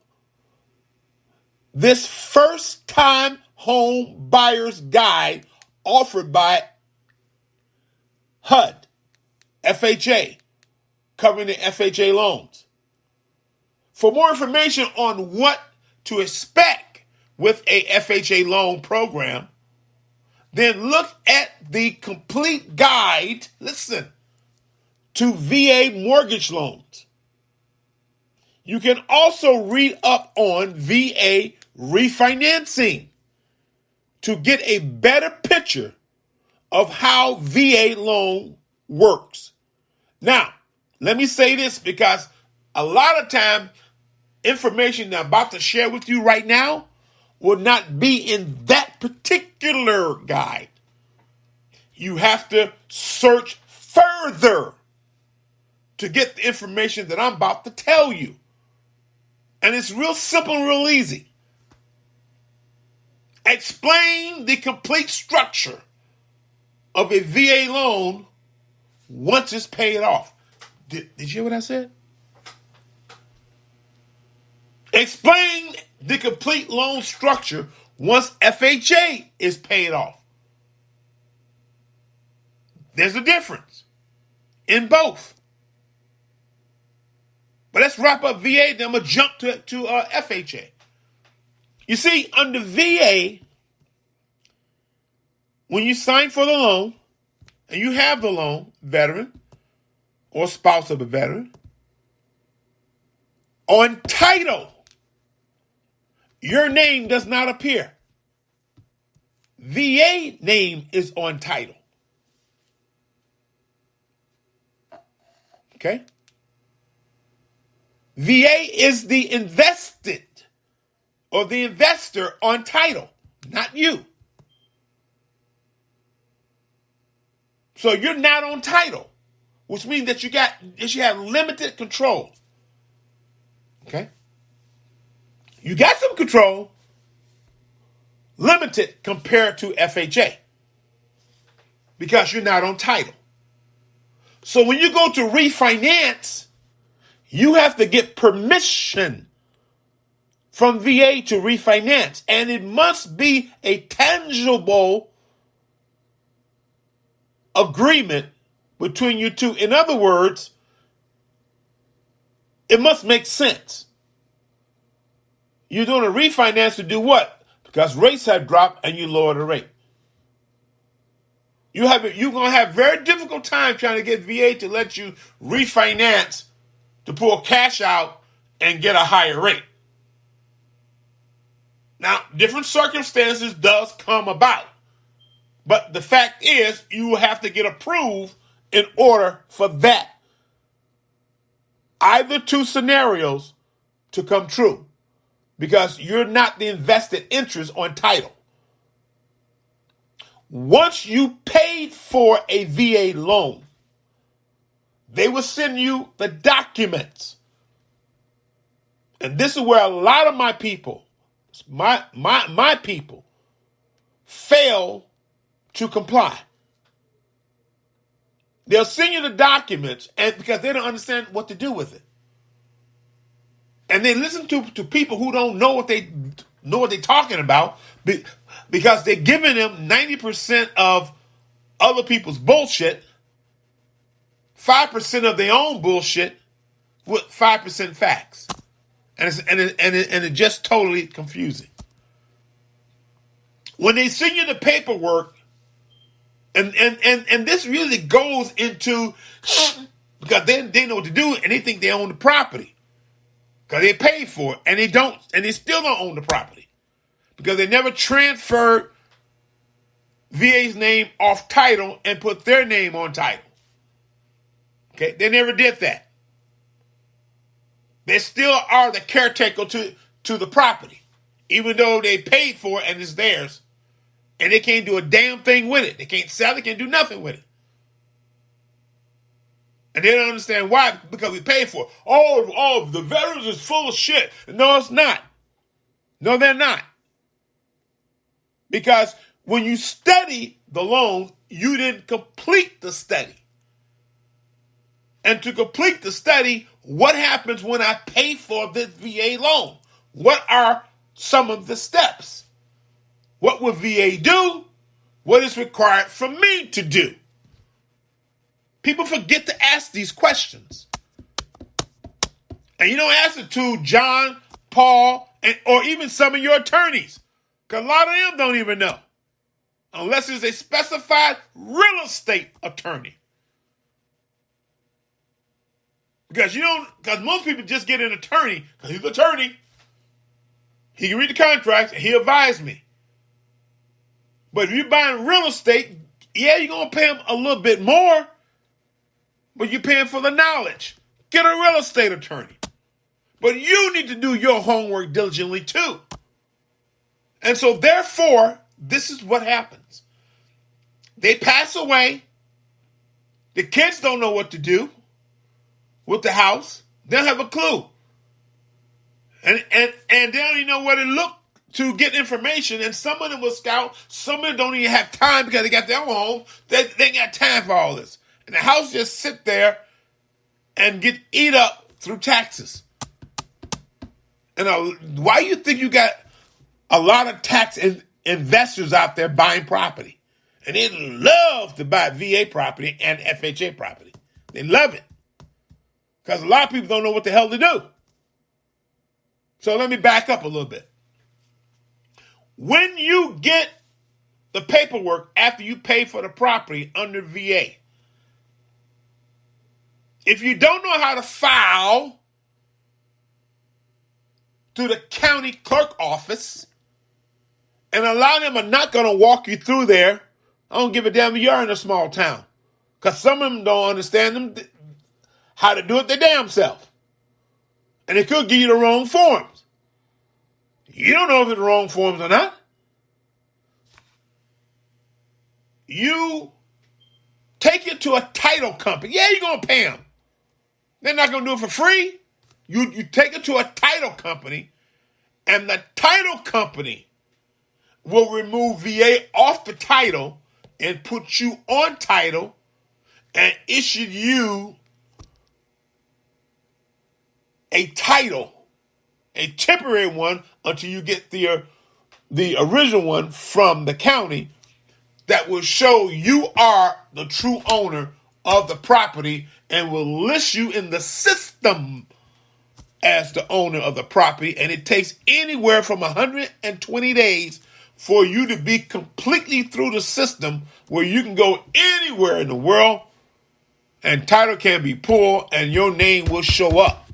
this first-time home buyer's guide offered by HUD, FHA, covering the FHA loans. For more information on what to expect with a FHA loan program, then look at the complete guide, to VA mortgage loans. You can also read up on VA refinancing to get a better picture of how VA loan works. Now, let me say this, because a lot of time information that I'm about to share with you right now will not be in that particular guide. You have to search further to get the information that I'm about to tell you. And it's real simple and real easy. Explain the complete structure of a VA loan once it's paid off. Did you hear what I said? Explain the complete loan structure once FHA is paid off. There's a difference in both. But let's wrap up VA, then I'm going to jump to FHA. You see, under VA, when you sign for the loan, and you have the loan, veteran or spouse of a veteran, on title, your name does not appear. VA name is on title. Okay? VA is the invested or the investor on title, not you. So you're not on title, which means that you have limited control. Okay? You got some control, limited compared to FHA, because you're not on title. So when you go to refinance, you have to get permission from VA to refinance, and it must be a tangible agreement between you two. In other words, it must make sense. You're doing a refinance to do what? Because rates have dropped and you lower the rate. You're going to have very difficult time trying to get VA to let you refinance to pull cash out and get a higher rate. Now, different circumstances does come about. But the fact is, you will have to get approved in order for that. Either two scenarios to come true. Because you're not the invested interest on title. Once you paid for a VA loan, they will send you the documents. And this is where a lot of my people, my people, fail to comply. They'll send you the documents and because they don't understand what to do with it. And they listen to people who don't know what they're talking about, because they're giving them 90% of other people's bullshit, 5% of their own bullshit, with 5% facts. And it's just totally confusing. When they send you the paperwork, and this really goes into, because they know what to do, and they think they own the property because they paid for it, and they don't, and they still don't own the property because they never transferred VA's name off title and put their name on title. Okay, they never did that. They still are the caretaker to the property, even though they paid for it and it's theirs, and they can't do a damn thing with it. They can't sell it, can't do nothing with it. And they don't understand why, because we paid for it. Oh, the veterans is full of shit. No, it's not. No, they're not. Because when you study the loan, you didn't complete the study. And to complete the study, what happens when I pay for this VA loan? What are some of the steps? What will VA do? What is required for me to do? People forget to ask these questions. And you don't ask it to John, Paul, or even some of your attorneys. Because a lot of them don't even know. Unless it's a specified real estate attorney. Because most people just get an attorney, because he's an attorney. He can read the contracts and he'll advise me. But if you're buying real estate, yeah, you're going to pay him a little bit more, but you're paying for the knowledge. Get a real estate attorney. But you need to do your homework diligently too. And so therefore, this is what happens. They pass away. The kids don't know what to do with the house. They don't have a clue. And they don't even know where to look to get information. And some of them will scout. Some of them don't even have time because they got their own home. They ain't got time for all this. And the house just sit there and get eat up through taxes. And why you think you got a lot of tax investors out there buying property? And they love to buy VA property and FHA property. They love it. Because a lot of people don't know what the hell to do. So let me back up a little bit. When you get the paperwork after you pay for the property under VA, if you don't know how to file to the county clerk office, and a lot of them are not going to walk you through there, I don't give a damn if you're in a small town. Because some of them don't understand how to do it their damn self. And they could give you the wrong forms. You don't know if it's the wrong forms or not. You take it to a title company. Yeah, you're going to pay them. They're not going to do it for free. You take it to a title company, and the title company will remove VA off the title and put you on title and issue you a title, a temporary one, until you get the original one from the county that will show you are the true owner of the property and will list you in the system as the owner of the property. And it takes anywhere from 120 days for you to be completely through the system where you can go anywhere in the world and title can be pulled and your name will show up.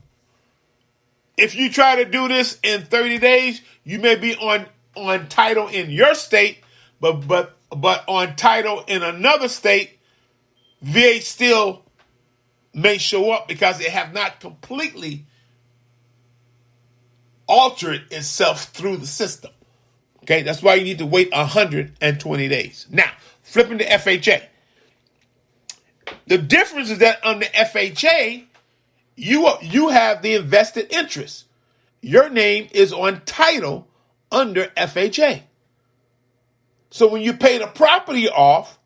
If you try to do this in 30 days, you may be on title in your state, but on title in another state, VA still may show up because it have not completely altered itself through the system. Okay, that's why you need to wait 120 days. Now, flipping to FHA. The difference is that under FHA, you have the invested interest. Your name is on title under FHA. So when you pay the property off,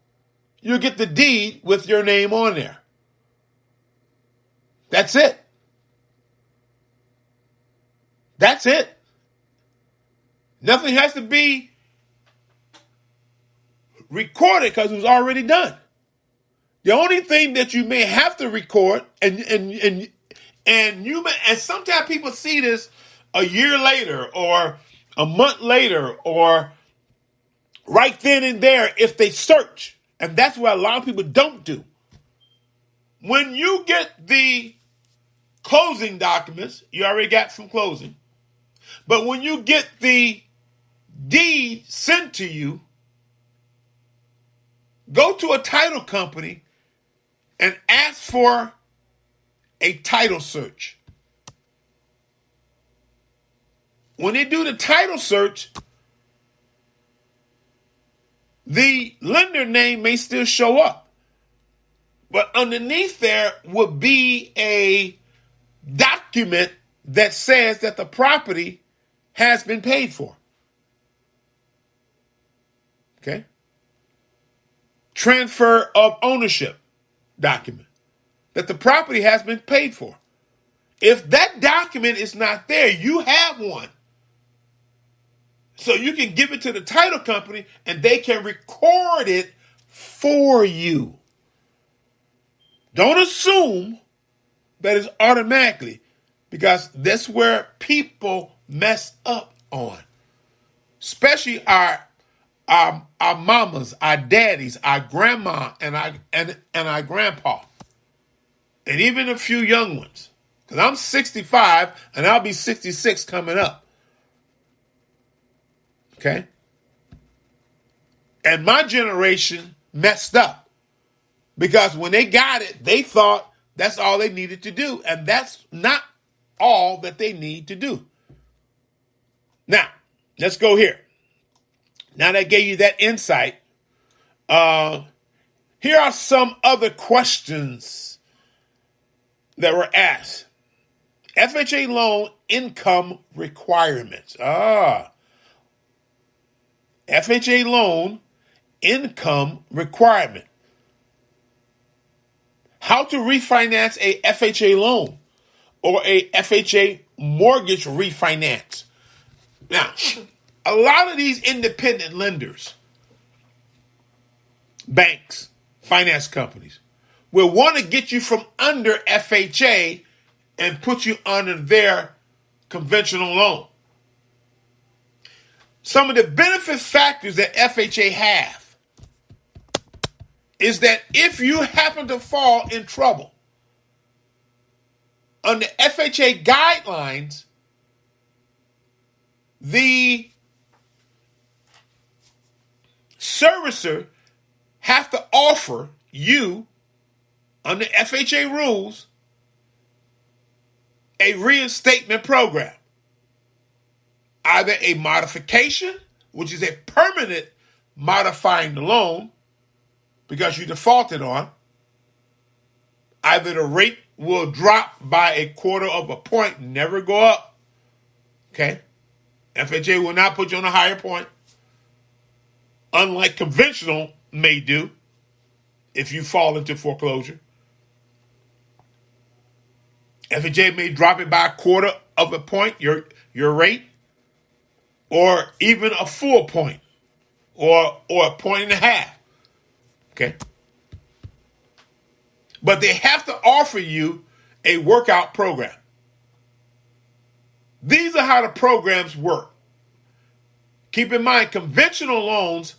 you'll get the deed with your name on there. That's it. That's it. Nothing has to be recorded because it was already done. The only thing that you may have to record, and sometimes people see this a year later or a month later or right then and there if they search. And that's what a lot of people don't do. When you get the closing documents, you already got some closing. But when you get the deed sent to you, go to a title company and ask for a title search. When they do the title search, the lender name may still show up. But underneath there would be a document that says that the property has been paid for. Okay? Transfer of ownership document. That the property has been paid for. If that document is not there, you have one. So you can give it to the title company and they can record it for you. Don't assume that it's automatically, because that's where people mess up on. Especially our mamas, our daddies, our grandma, and our grandpa. And even a few young ones. Because I'm 65 and I'll be 66 coming up. Okay? And my generation messed up. Because when they got it, they thought that's all they needed to do. And that's not all that they need to do. Now, let's go here. Now that I gave you that insight, here are some other questions that were asked. FHA loan income requirements. FHA loan income requirement. How to refinance a FHA loan or a FHA mortgage refinance. Now, a lot of these independent lenders, banks, finance companies, will want to get you from under FHA and put you under their conventional loan. Some of the benefit factors that FHA have is that if you happen to fall in trouble, under FHA guidelines, the servicer have to offer you, under FHA rules, a reinstatement program. Either a modification, which is a permanent modifying the loan because you defaulted on. Either the rate will drop by 1/4 point, never go up. Okay? FHA will not put you on a higher point. Unlike conventional may do if you fall into foreclosure. FHA may drop it by 1/4 point, your rate, or even a full point, or 1.5. Okay? But they have to offer you a workout program. These are how the programs work. Keep in mind, conventional loans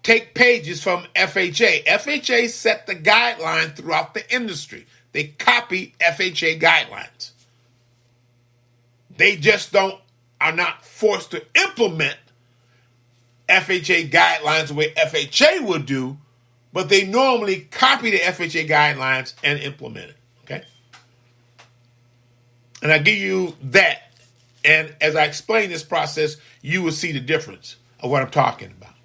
take pages from FHA. FHA set the guideline throughout the industry. They copy FHA guidelines. They just are not forced to implement FHA guidelines the way FHA would do, but they normally copy the FHA guidelines and implement it. Okay? And I give you that. And as I explain this process, you will see the difference of what I'm talking about.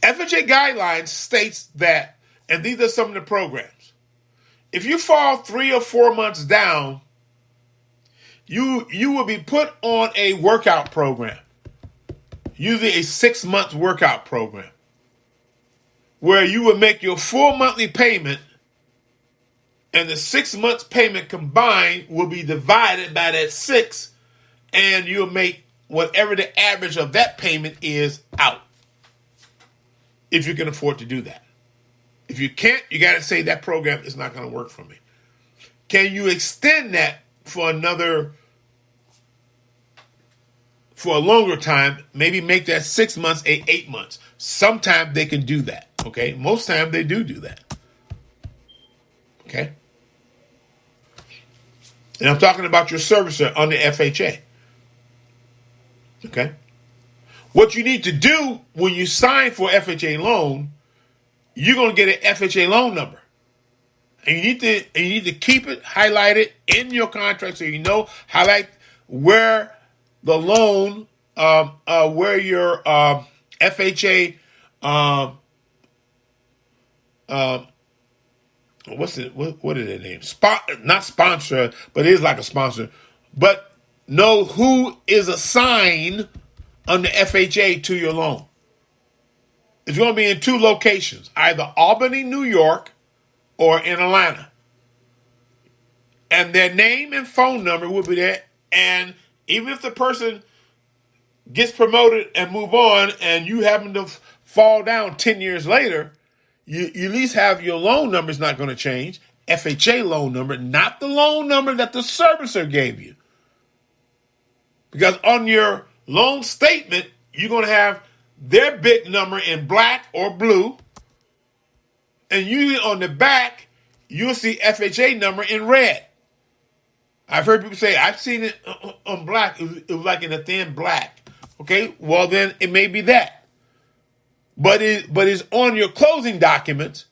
FHA guidelines states that, and these are some of the programs, if you fall 3 or 4 months down, you will be put on a workout program, usually a 6-month workout program, where you will make your full monthly payment and the 6 months payment combined will be divided by that 6, and you'll make whatever the average of that payment is out, if you can afford to do that. If you can't, you got to say that program is not going to work for me. Can you extend that for a longer time? Maybe make that 6 months 8 months. Sometimes they can do that. Okay, most times they do that. Okay, and I'm talking about your servicer on the FHA. Okay, what you need to do when you sign for FHA loan, you're going to get an FHA loan number. And you need to keep it, highlight it in your contract so you know, highlight where the loan, where your FHA, what is it name? Not sponsor, but it is like a sponsor. But know who is assigned on the FHA to your loan. It's going to be in 2 locations, either Albany, New York, or in Atlanta. And their name and phone number will be there. And even if the person gets promoted and move on and you happen to fall down 10 years later, you at least have your loan number is not going to change. FHA loan number, not the loan number that the servicer gave you. Because on your loan statement, you're going to have their big number in black or blue. And usually on the back, you'll see FHA number in red. I've heard people say, I've seen it on black. It was like in a thin black. Okay, well then it may be that. But it's on your closing documents,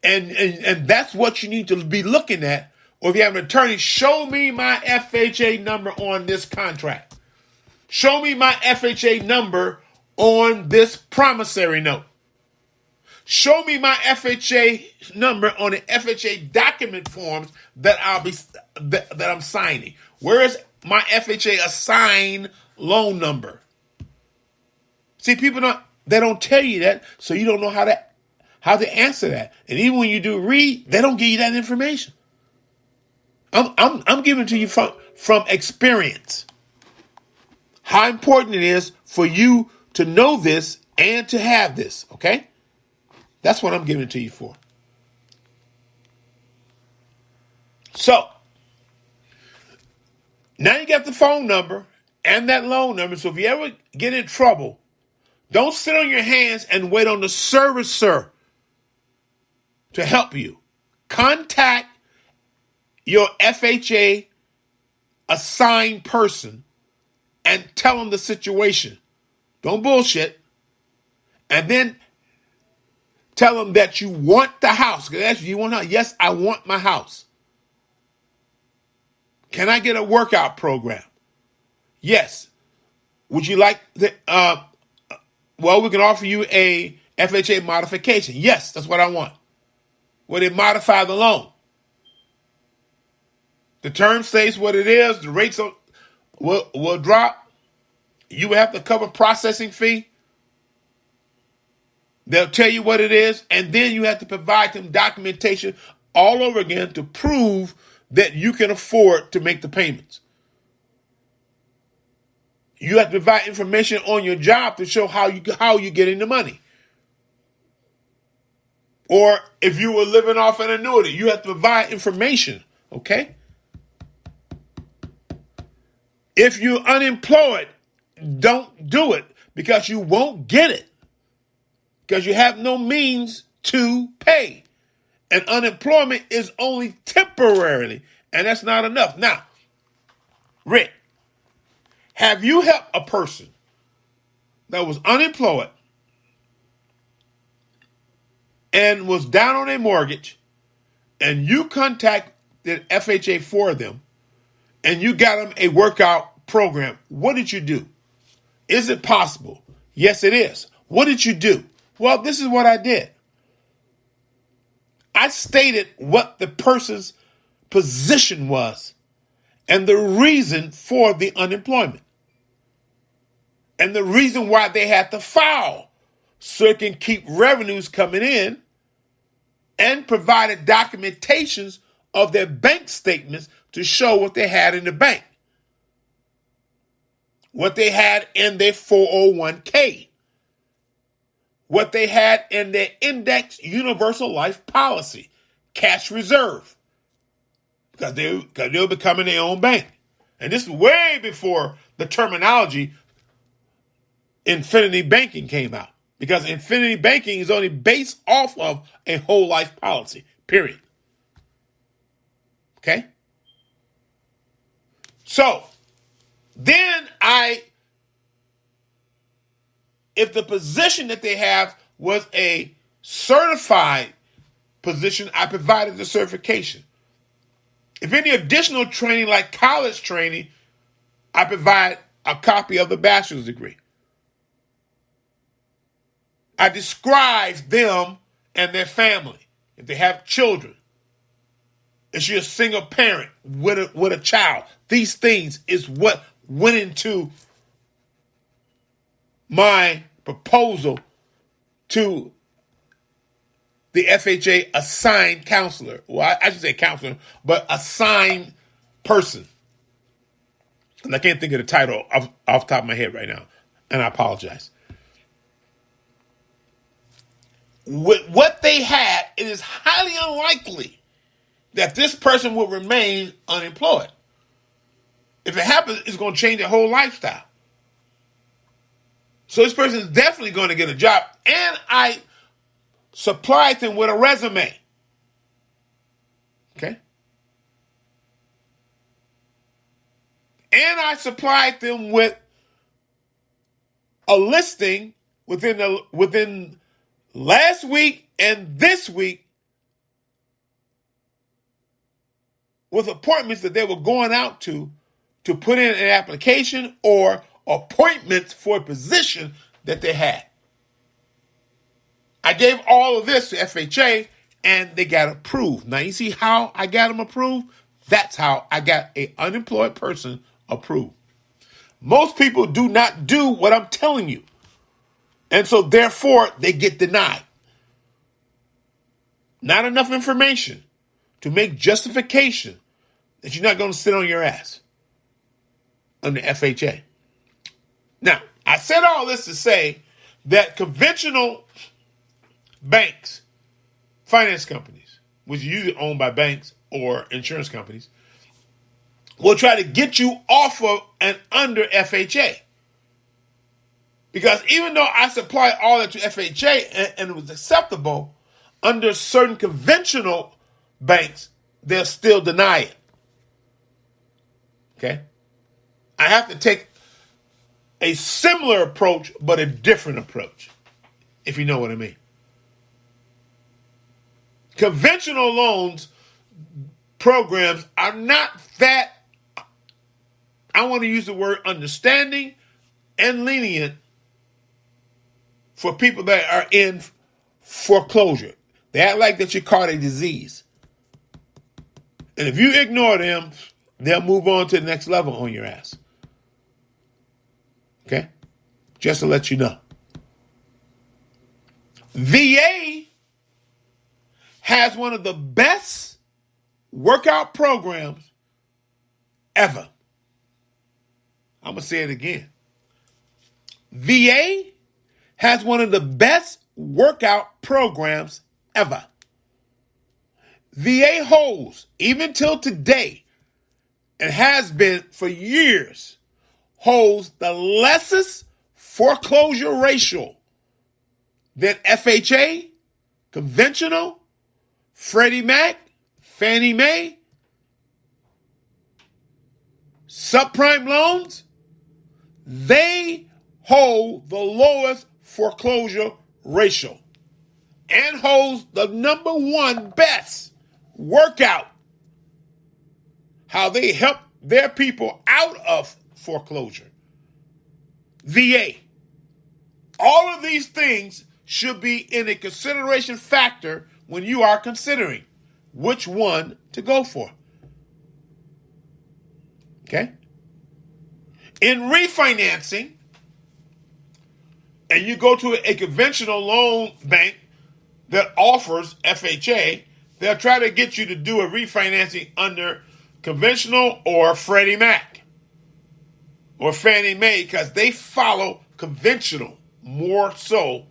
and that's what you need to be looking at. Or if you have an attorney, show me my FHA number on this contract. Show me my FHA number on this promissory note. Show me my FHA number on the FHA document forms that I'm signing. Where is my FHA assigned loan number? See, people don't tell you that, so you don't know how to answer that. And even when you do read, they don't give you that information. I'm giving it to you from experience. How important it is for you to know this and to have this, okay? That's what I'm giving it to you for. So, now you got the phone number and that loan number. So if you ever get in trouble, don't sit on your hands and wait on the servicer to help you. Contact your FHA assigned person and tell them the situation. Don't bullshit. And then tell them that you want the house. You want a house? Yes, I want my house. Can I get a workout program? Yes. Would you like the? Well, we can offer you a FHA modification. Yes, that's what I want. Will they modify the loan? The term stays what it is. The rates will drop. You will have to cover processing fee. They'll tell you what it is, and then you have to provide them documentation all over again to prove that you can afford to make the payments. You have to provide information on your job to show how you're getting the money. Or if you were living off an annuity, you have to provide information, okay? If you're unemployed, don't do it because you won't get it. Because you have no means to pay. And unemployment is only temporarily, and that's not enough. Now, Rick, have you helped a person that was unemployed and was down on a mortgage, and you contacted FHA for them, and you got them a workout program? What did you do? Is it possible? Yes, it is. What did you do? Well, this is what I did. I stated what the person's position was and the reason for the unemployment and the reason why they had to file so it can keep revenues coming in, and provided documentations of their bank statements to show what they had in the bank, what they had in their 401k, what they had in their index universal life policy, cash reserve, because they were becoming their own bank. And this is way before the terminology infinity banking came out, because infinity banking is only based off of a whole life policy, period. Okay? So, then if the position that they have was a certified position, I provided the certification. If any additional training like college training, I provide a copy of the bachelor's degree. I describe them and their family. If they have children, if you're a single parent with a child, these things is what went into my proposal to the FHA assigned counselor. Well, I should say counselor, but assigned person. And I can't think of the title off the top of my head right now, and I apologize. With what they had, it is highly unlikely that this person will remain unemployed. If it happens, it's going to change their whole lifestyle. So this person is definitely going to get a job. And I supplied them with a resume. Okay? And I supplied them with a listing within last week and this week with appointments that they were going out to put in an application or appointments for a position that they had. I gave all of this to FHA and they got approved. Now you see how I got them approved? That's how I got an unemployed person approved. Most people do not do what I'm telling you. And so therefore they get denied. Not enough information to make justification that you're not going to sit on your ass under FHA. Now, I said all this to say that conventional banks, finance companies, which are usually owned by banks or insurance companies, will try to get you off of and under FHA. Because even though I supplied all that to FHA and it was acceptable, under certain conventional banks, they'll still deny it. Okay? I have to take a similar approach, but a different approach, if you know what I mean. Conventional loans programs are not that, I want to use the word understanding and lenient for people that are in foreclosure. They act like that you caught a disease. And if you ignore them, they'll move on to the next level on your ass. Okay? Just to let you know. VA has one of the best workout programs ever. I'm going to say it again. VA has one of the best workout programs ever. VA holds, even till today, and has been for years, holds the lessest foreclosure ratio than FHA, conventional, Freddie Mac, Fannie Mae, subprime loans. They hold the lowest foreclosure ratio and holds the number one best workout, how they help their people out of foreclosure. VA. All of these things should be in a consideration factor when you are considering which one to go for. Okay? In refinancing, and you go to a conventional loan bank that offers FHA, They'll try to get you to do a refinancing under conventional or Freddie Mac or Fannie Mae because they follow conventional more so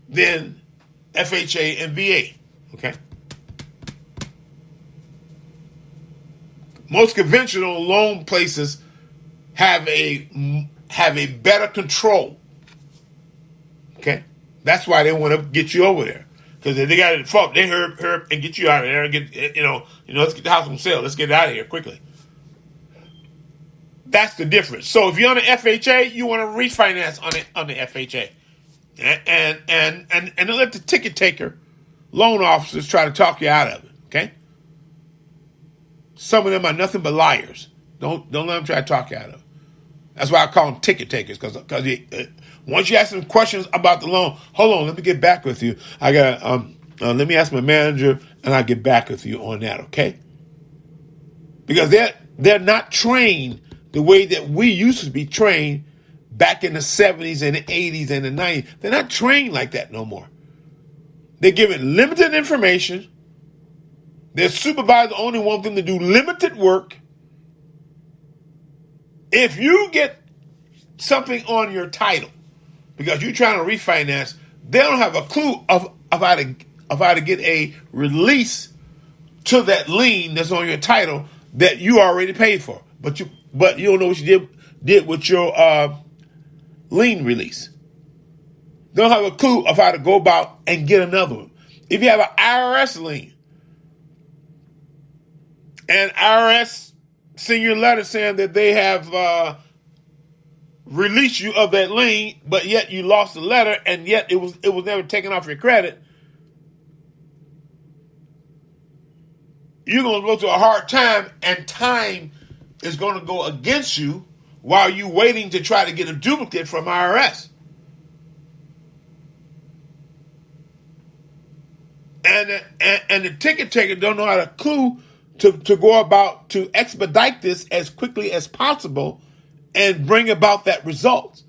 than FHA and VA. Okay? Most conventional loan places have a better control. Okay? That's why they want to get you over there. Because if they got a default, they hurry and get you out of there and get, let's get the house on sale. Let's get it out of here quickly. That's the difference. So if you're on the FHA, you want to refinance on the FHA. And let the ticket taker loan officers try to talk you out of it. Okay? Some of them are nothing but liars. Don't let them try to talk you out of it. That's why I call them ticket takers, because once you ask them questions about the loan, hold on, let me get back with you. I got let me ask my manager, and I'll get back with you on that, okay? Because they're not trained the way that we used to be trained back in the 70s and the 80s and the 90s. They're not trained like that no more. They're given limited information. Their supervisor only wants them to do limited work. If you get something on your title because you're trying to refinance, they don't have a clue of how to get a release to that lien that's on your title that you already paid for. But you don't know what you did with your lien release. They don't have a clue of how to go about and get another one. If you have an IRS lien and IRS send you a letter saying that they have released you of that lien, but yet you lost the letter, and yet it was never taken off your credit, you're going to go through a hard time, and time is going to go against you while you're waiting to try to get a duplicate from IRS. And the ticket taker don't know how to clue to go about to expedite this as quickly as possible and bring about that result.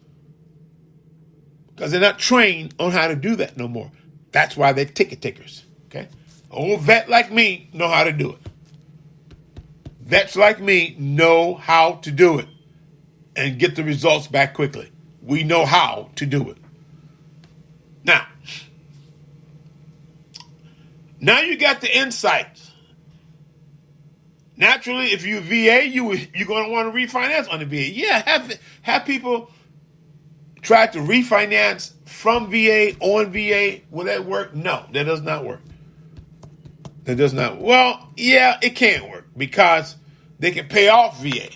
Because they're not trained on how to do that no more. That's why they're ticket takers. Okay? Old vet like me know how to do it. Vets like me know how to do it and get the results back quickly. We know how to do it. Now you got the insights. Naturally, if you're VA, you're going to want to refinance on the VA. Yeah, have people try to refinance from VA on VA. Will that work? No, that does not work. That does not. Well, yeah, it can work because they can pay off VA.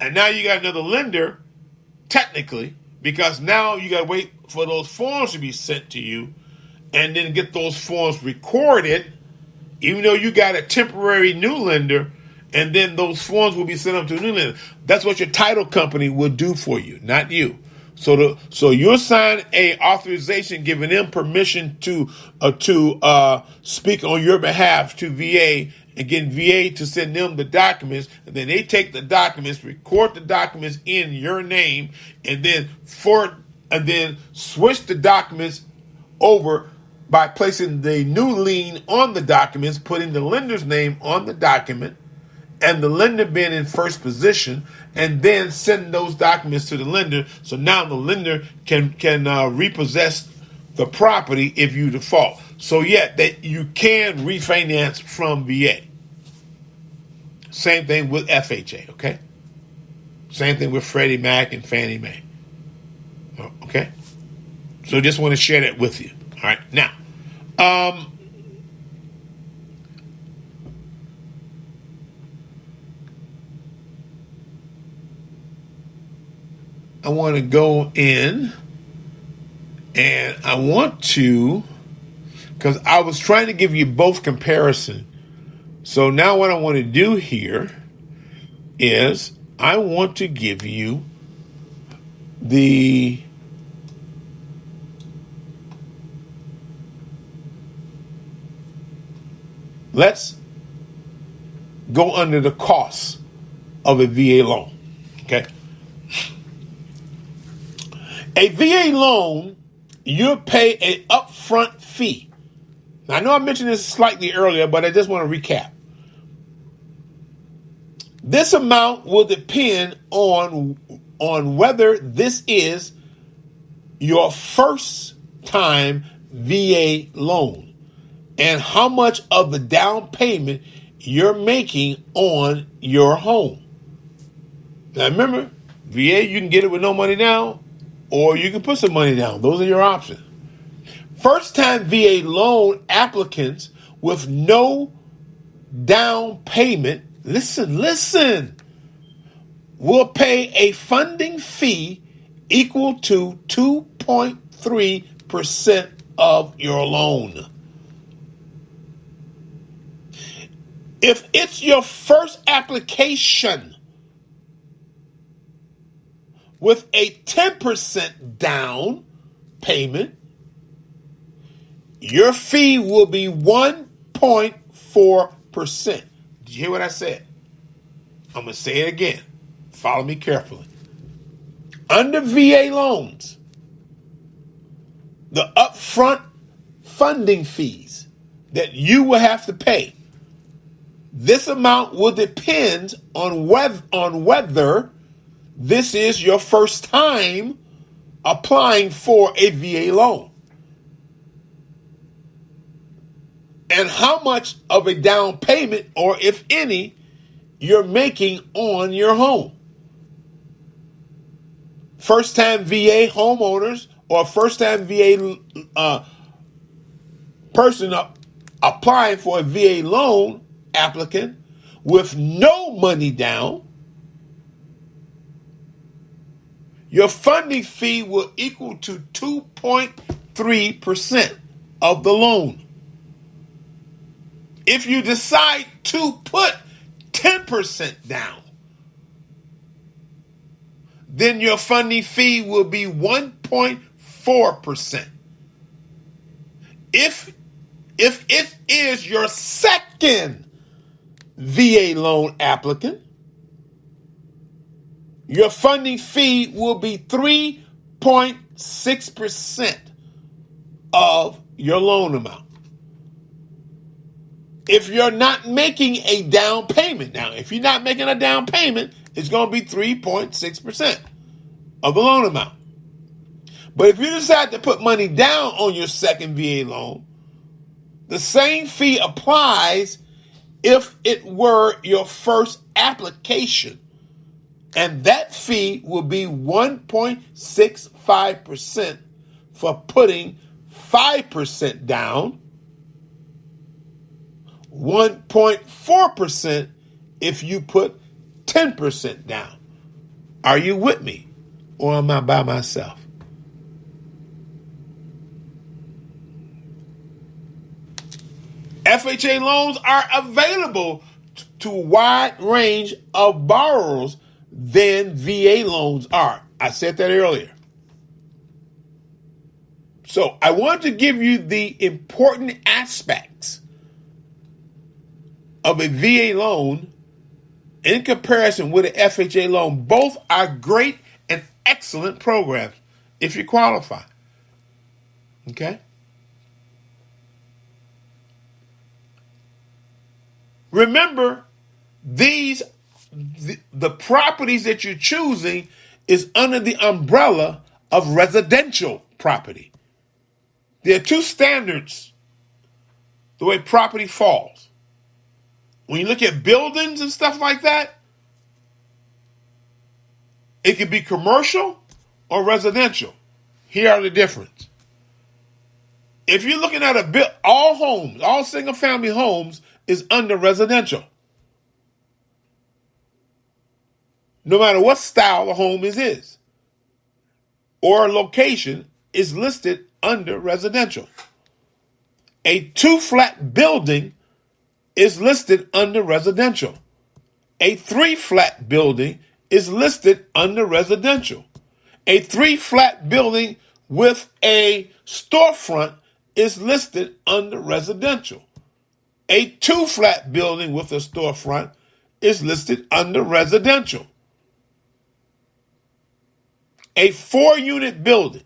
And now you got another lender, technically, because now you got to wait for those forms to be sent to you and then get those forms recorded, even though you got a temporary new lender, and then those forms will be sent up to a new lender. That's what your title company will do for you, not you. So you'll sign a authorization giving them permission to speak on your behalf to VA and get VA to send them the documents, and then they take the documents, record the documents in your name, and then switch the documents over by placing the new lien on the documents, putting the lender's name on the document, and the lender being in first position, and then send those documents to the lender. So now the lender can repossess the property if you default. So yeah, that you can refinance from VA. Same thing with FHA, okay? Same thing with Freddie Mac and Fannie Mae. Okay? So just want to share that with you. All right. Now, I want to go in and I want to, because I was trying to give you both comparison. So now what I want to do here is I want to give you let's go under the cost of a VA loan. Okay. A VA loan, you pay an upfront fee. Now, I know I mentioned this slightly earlier, but I just want to recap. This amount will depend on whether this is your first time VA loan and how much of the down payment you're making on your home. Now remember, VA, you can get it with no money down, or you can put some money down. Those are your options. First-time VA loan applicants with no down payment, listen, will pay a funding fee equal to 2.3% of your loan. If it's your first application with a 10% down payment, your fee will be 1.4%. Did you hear what I said? I'm going to say it again. Follow me carefully. Under VA loans, the upfront funding fees that you will have to pay, this amount will depend on whether this is your first time applying for a VA loan and how much of a down payment, or if any, you're making on your home. First-time VA homeowners or first-time VA person applying for a VA loan applicant with no money down, your funding fee will equal to 2.3% of the loan. If you decide to put 10% down, then your funding fee will be 1.4%. If it is your second VA loan applicant, your funding fee will be 3.6% of your loan amount. If you're not making a down payment, now, if you're not making a down payment, it's going to be 3.6% of the loan amount. But if you decide to put money down on your second VA loan, the same fee applies if it were your first application. And that fee will be 1.65% for putting 5% down, 1.4% if you put 10% down. Are you with me, or am I by myself? FHA loans are available to a wide range of borrowers than VA loans are. I said that earlier. So I want to give you the important aspects of a VA loan in comparison with an FHA loan. Both are great and excellent programs if you qualify. Okay? Remember, the properties that you're choosing is under the umbrella of residential property. There are two standards the way property falls. When you look at buildings and stuff like that, it could be commercial or residential. Here are the difference. If you're looking at all single-family homes is under residential. No matter what style the home is, or location, is listed under residential. A 2-flat building is listed under residential. A 3-flat building is listed under residential. A 3-flat building with a storefront is listed under residential. A 2-flat building with a storefront is listed under residential. A 4-unit building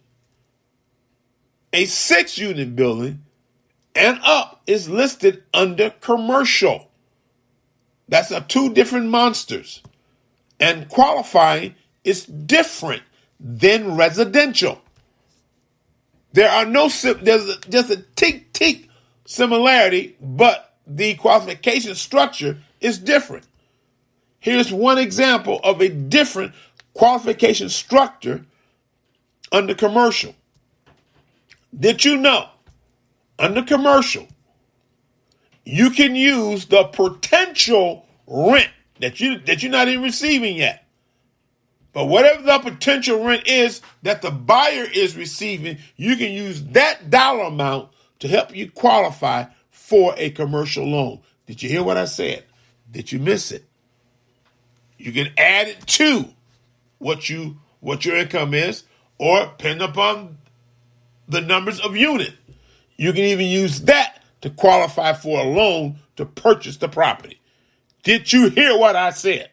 A 6-unit building and up is listed under commercial. That's two different monsters. And qualifying is different than residential. There's just a tick similarity, but the qualification structure is different. Here's one example of a different qualification structure under commercial. Did you know, under commercial, you can use the potential rent that you're not even receiving yet. But whatever the potential rent is that the buyer is receiving, you can use that dollar amount to help you qualify for a commercial loan. Did you hear what I said? Did you miss it? You can add it to what your income is, or depending upon the numbers of units. You can even use that to qualify for a loan to purchase the property. Did you hear what I said?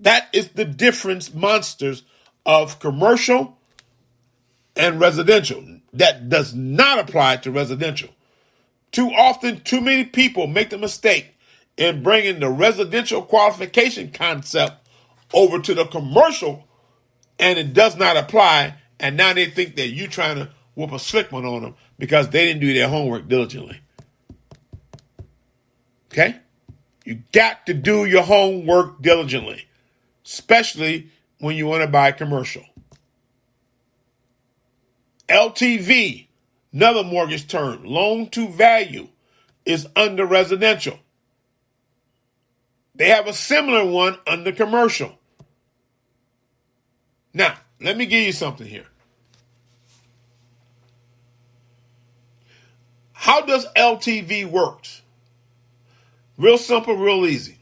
That is the difference, monsters, of commercial and residential. That does not apply to residential. Too often, too many people make the mistake in bringing the residential qualification concept over to the commercial, and it does not apply, and now they think that you're trying to whoop a slick one on them because they didn't do their homework diligently. Okay? You got to do your homework diligently, especially when you want to buy commercial. LTV, another mortgage term, loan to value, is under residential. They have a similar one under commercial. Now, let me give you something here. How does LTV work? Real simple, real easy.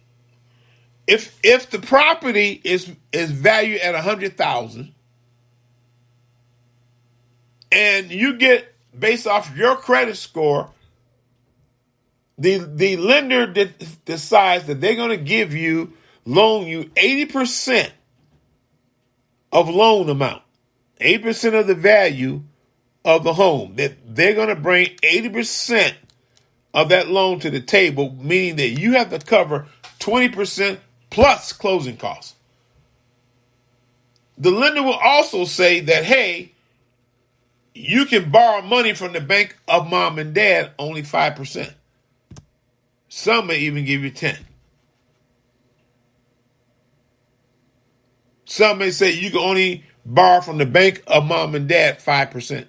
If the property is valued at $100,000, and you get, based off your credit score, the lender decides that they're going to loan you 80% of loan amount, 80% of the value of the home. That they're going to bring 80% of that loan to the table, meaning that you have to cover 20% plus closing costs. The lender will also say that, hey, you can borrow money from the bank of mom and dad only 5%. Some may even give you 10. Some may say you can only borrow from the bank of mom and dad 5%.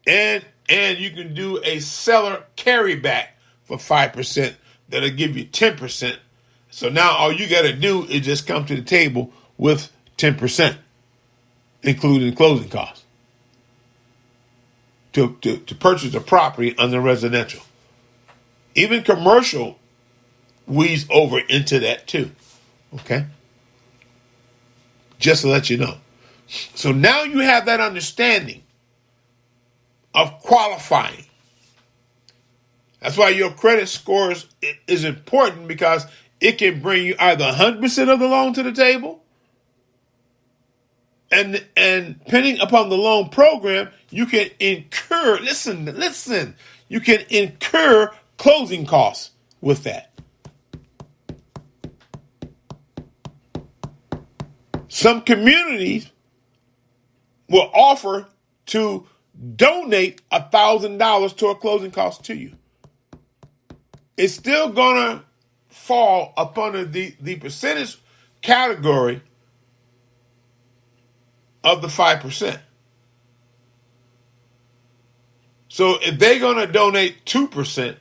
And you can do a seller carryback for 5% that'll give you 10%. So now all you got to do is just come to the table with 10%, including closing costs, to purchase a property under residential. Even commercial weaves over into that too. Okay? Just to let you know. So now you have that understanding of qualifying. That's why your credit scores is important, because it can bring you either 100% of the loan to the table, and depending upon the loan program, you can incur, listen, you can incur closing costs with that. Some communities will offer to donate $1,000 to a closing cost to you. It's still gonna fall upon the percentage category of the 5%. So if they're gonna donate 2%,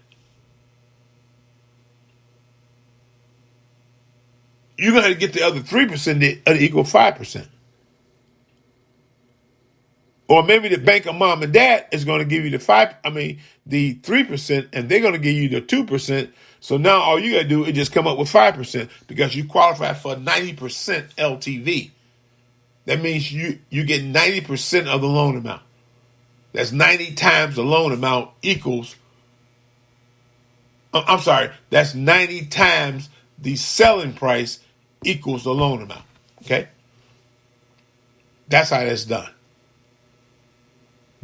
you're gonna get the other 3% to equal 5%. Or maybe the bank of mom and dad is going to give you the 3%, and they're going to give you the 2%. So now all you got to do is just come up with 5%, because you qualify for 90% LTV. That means you get 90% of the loan amount. That's 90 times the loan amount equals, that's 90 times the selling price equals the loan amount. Okay? That's how that's done.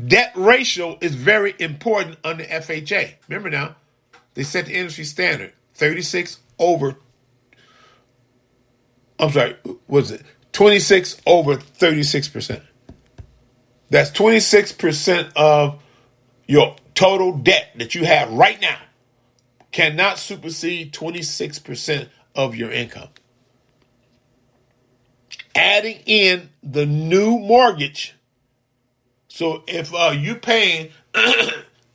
Debt ratio is very important under FHA. Remember now, they set the industry standard 36 over. I'm sorry, was it 26 over 36%? That's 26% of your total debt that you have right now cannot supersede 26% of your income. Adding in the new mortgage. So if you paying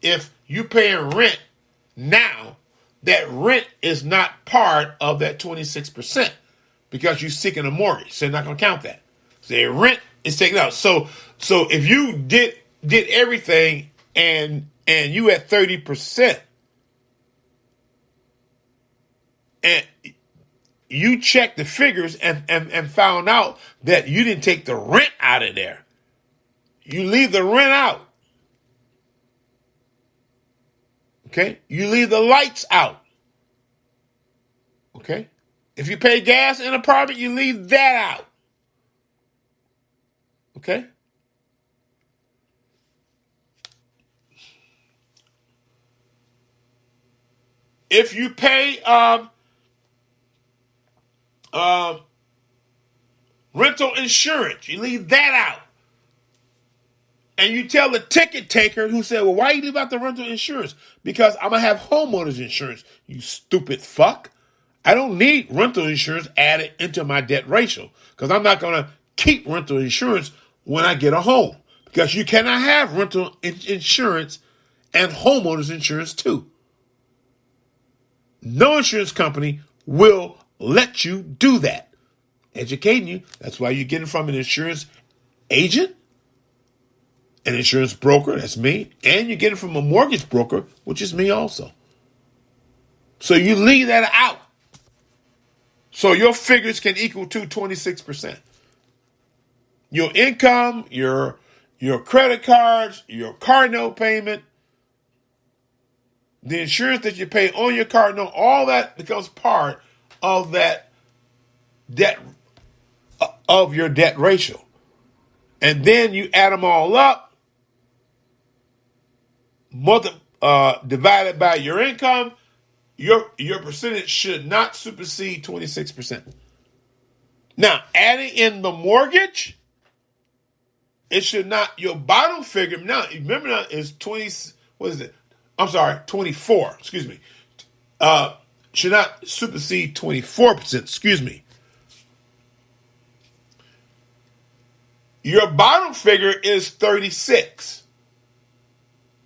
if you paying rent now, that rent is not part of that 26% because you're seeking a mortgage. So they're not going to count that. So their rent is taken out. So if you did everything and you at 30%, and you checked the figures and found out that you didn't take the rent out of there. You leave the rent out. Okay? You leave the lights out. Okay? If you pay gas in an apartment, you leave that out. Okay? If you pay rental insurance, you leave that out. And you tell the ticket taker who said, well, why you leave out the rental insurance? Because I'm going to have homeowners insurance, you stupid fuck. I don't need rental insurance added into my debt ratio because I'm not going to keep rental insurance when I get a home because you cannot have rental insurance and homeowners insurance too. No insurance company will let you do that. Educating you. That's why you're getting from an insurance agent, an insurance broker, that's me, and you're getting from a mortgage broker, which is me also. So you leave that out. So your figures can equal to 26%. Your income, your credit cards, your car note payment, the insurance that you pay on your car note, all that becomes part of that debt, of your debt ratio. And then you add them all up, divided by your income, your percentage should not supersede 26%. Now, adding in the mortgage, it should not, your bottom figure, now, remember now, is 24, excuse me. Should not supersede 24%, excuse me. Your bottom figure is 36.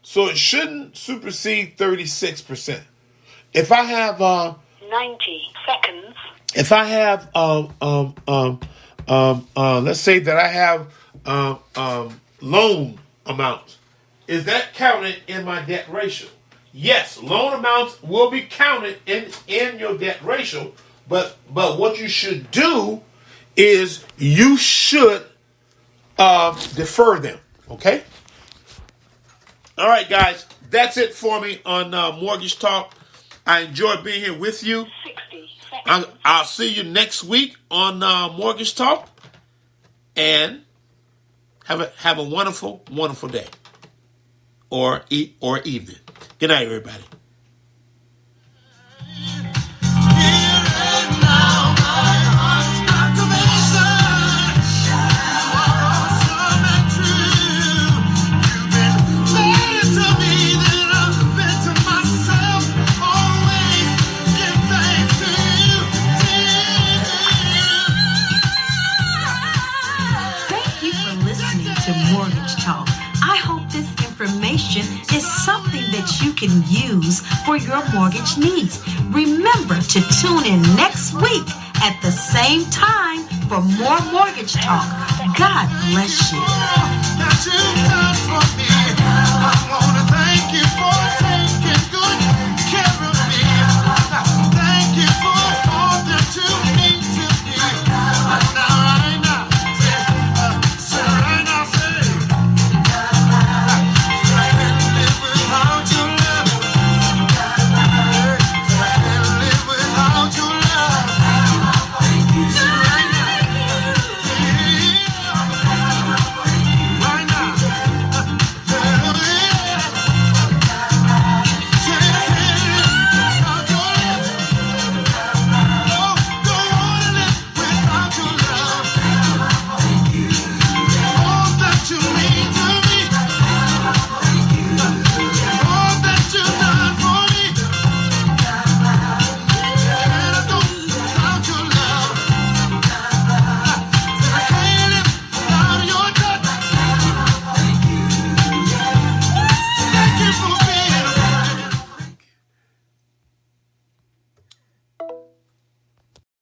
So it shouldn't supersede 36%. If I have 90 seconds. If I have let's say that I have loan amounts, is that counted in my debt ratio? Yes, loan amounts will be counted in your debt ratio, but what you should do is you should defer them. Okay? All right, guys, that's it for me on Mortgage Talk. I enjoyed being here with you. 60 seconds. I'll see you next week on Mortgage Talk, and have a wonderful, wonderful day or evening. Good night, everybody. Is something that you can use for your mortgage needs. Remember to tune in next week at the same time for more Mortgage Talk. God bless you.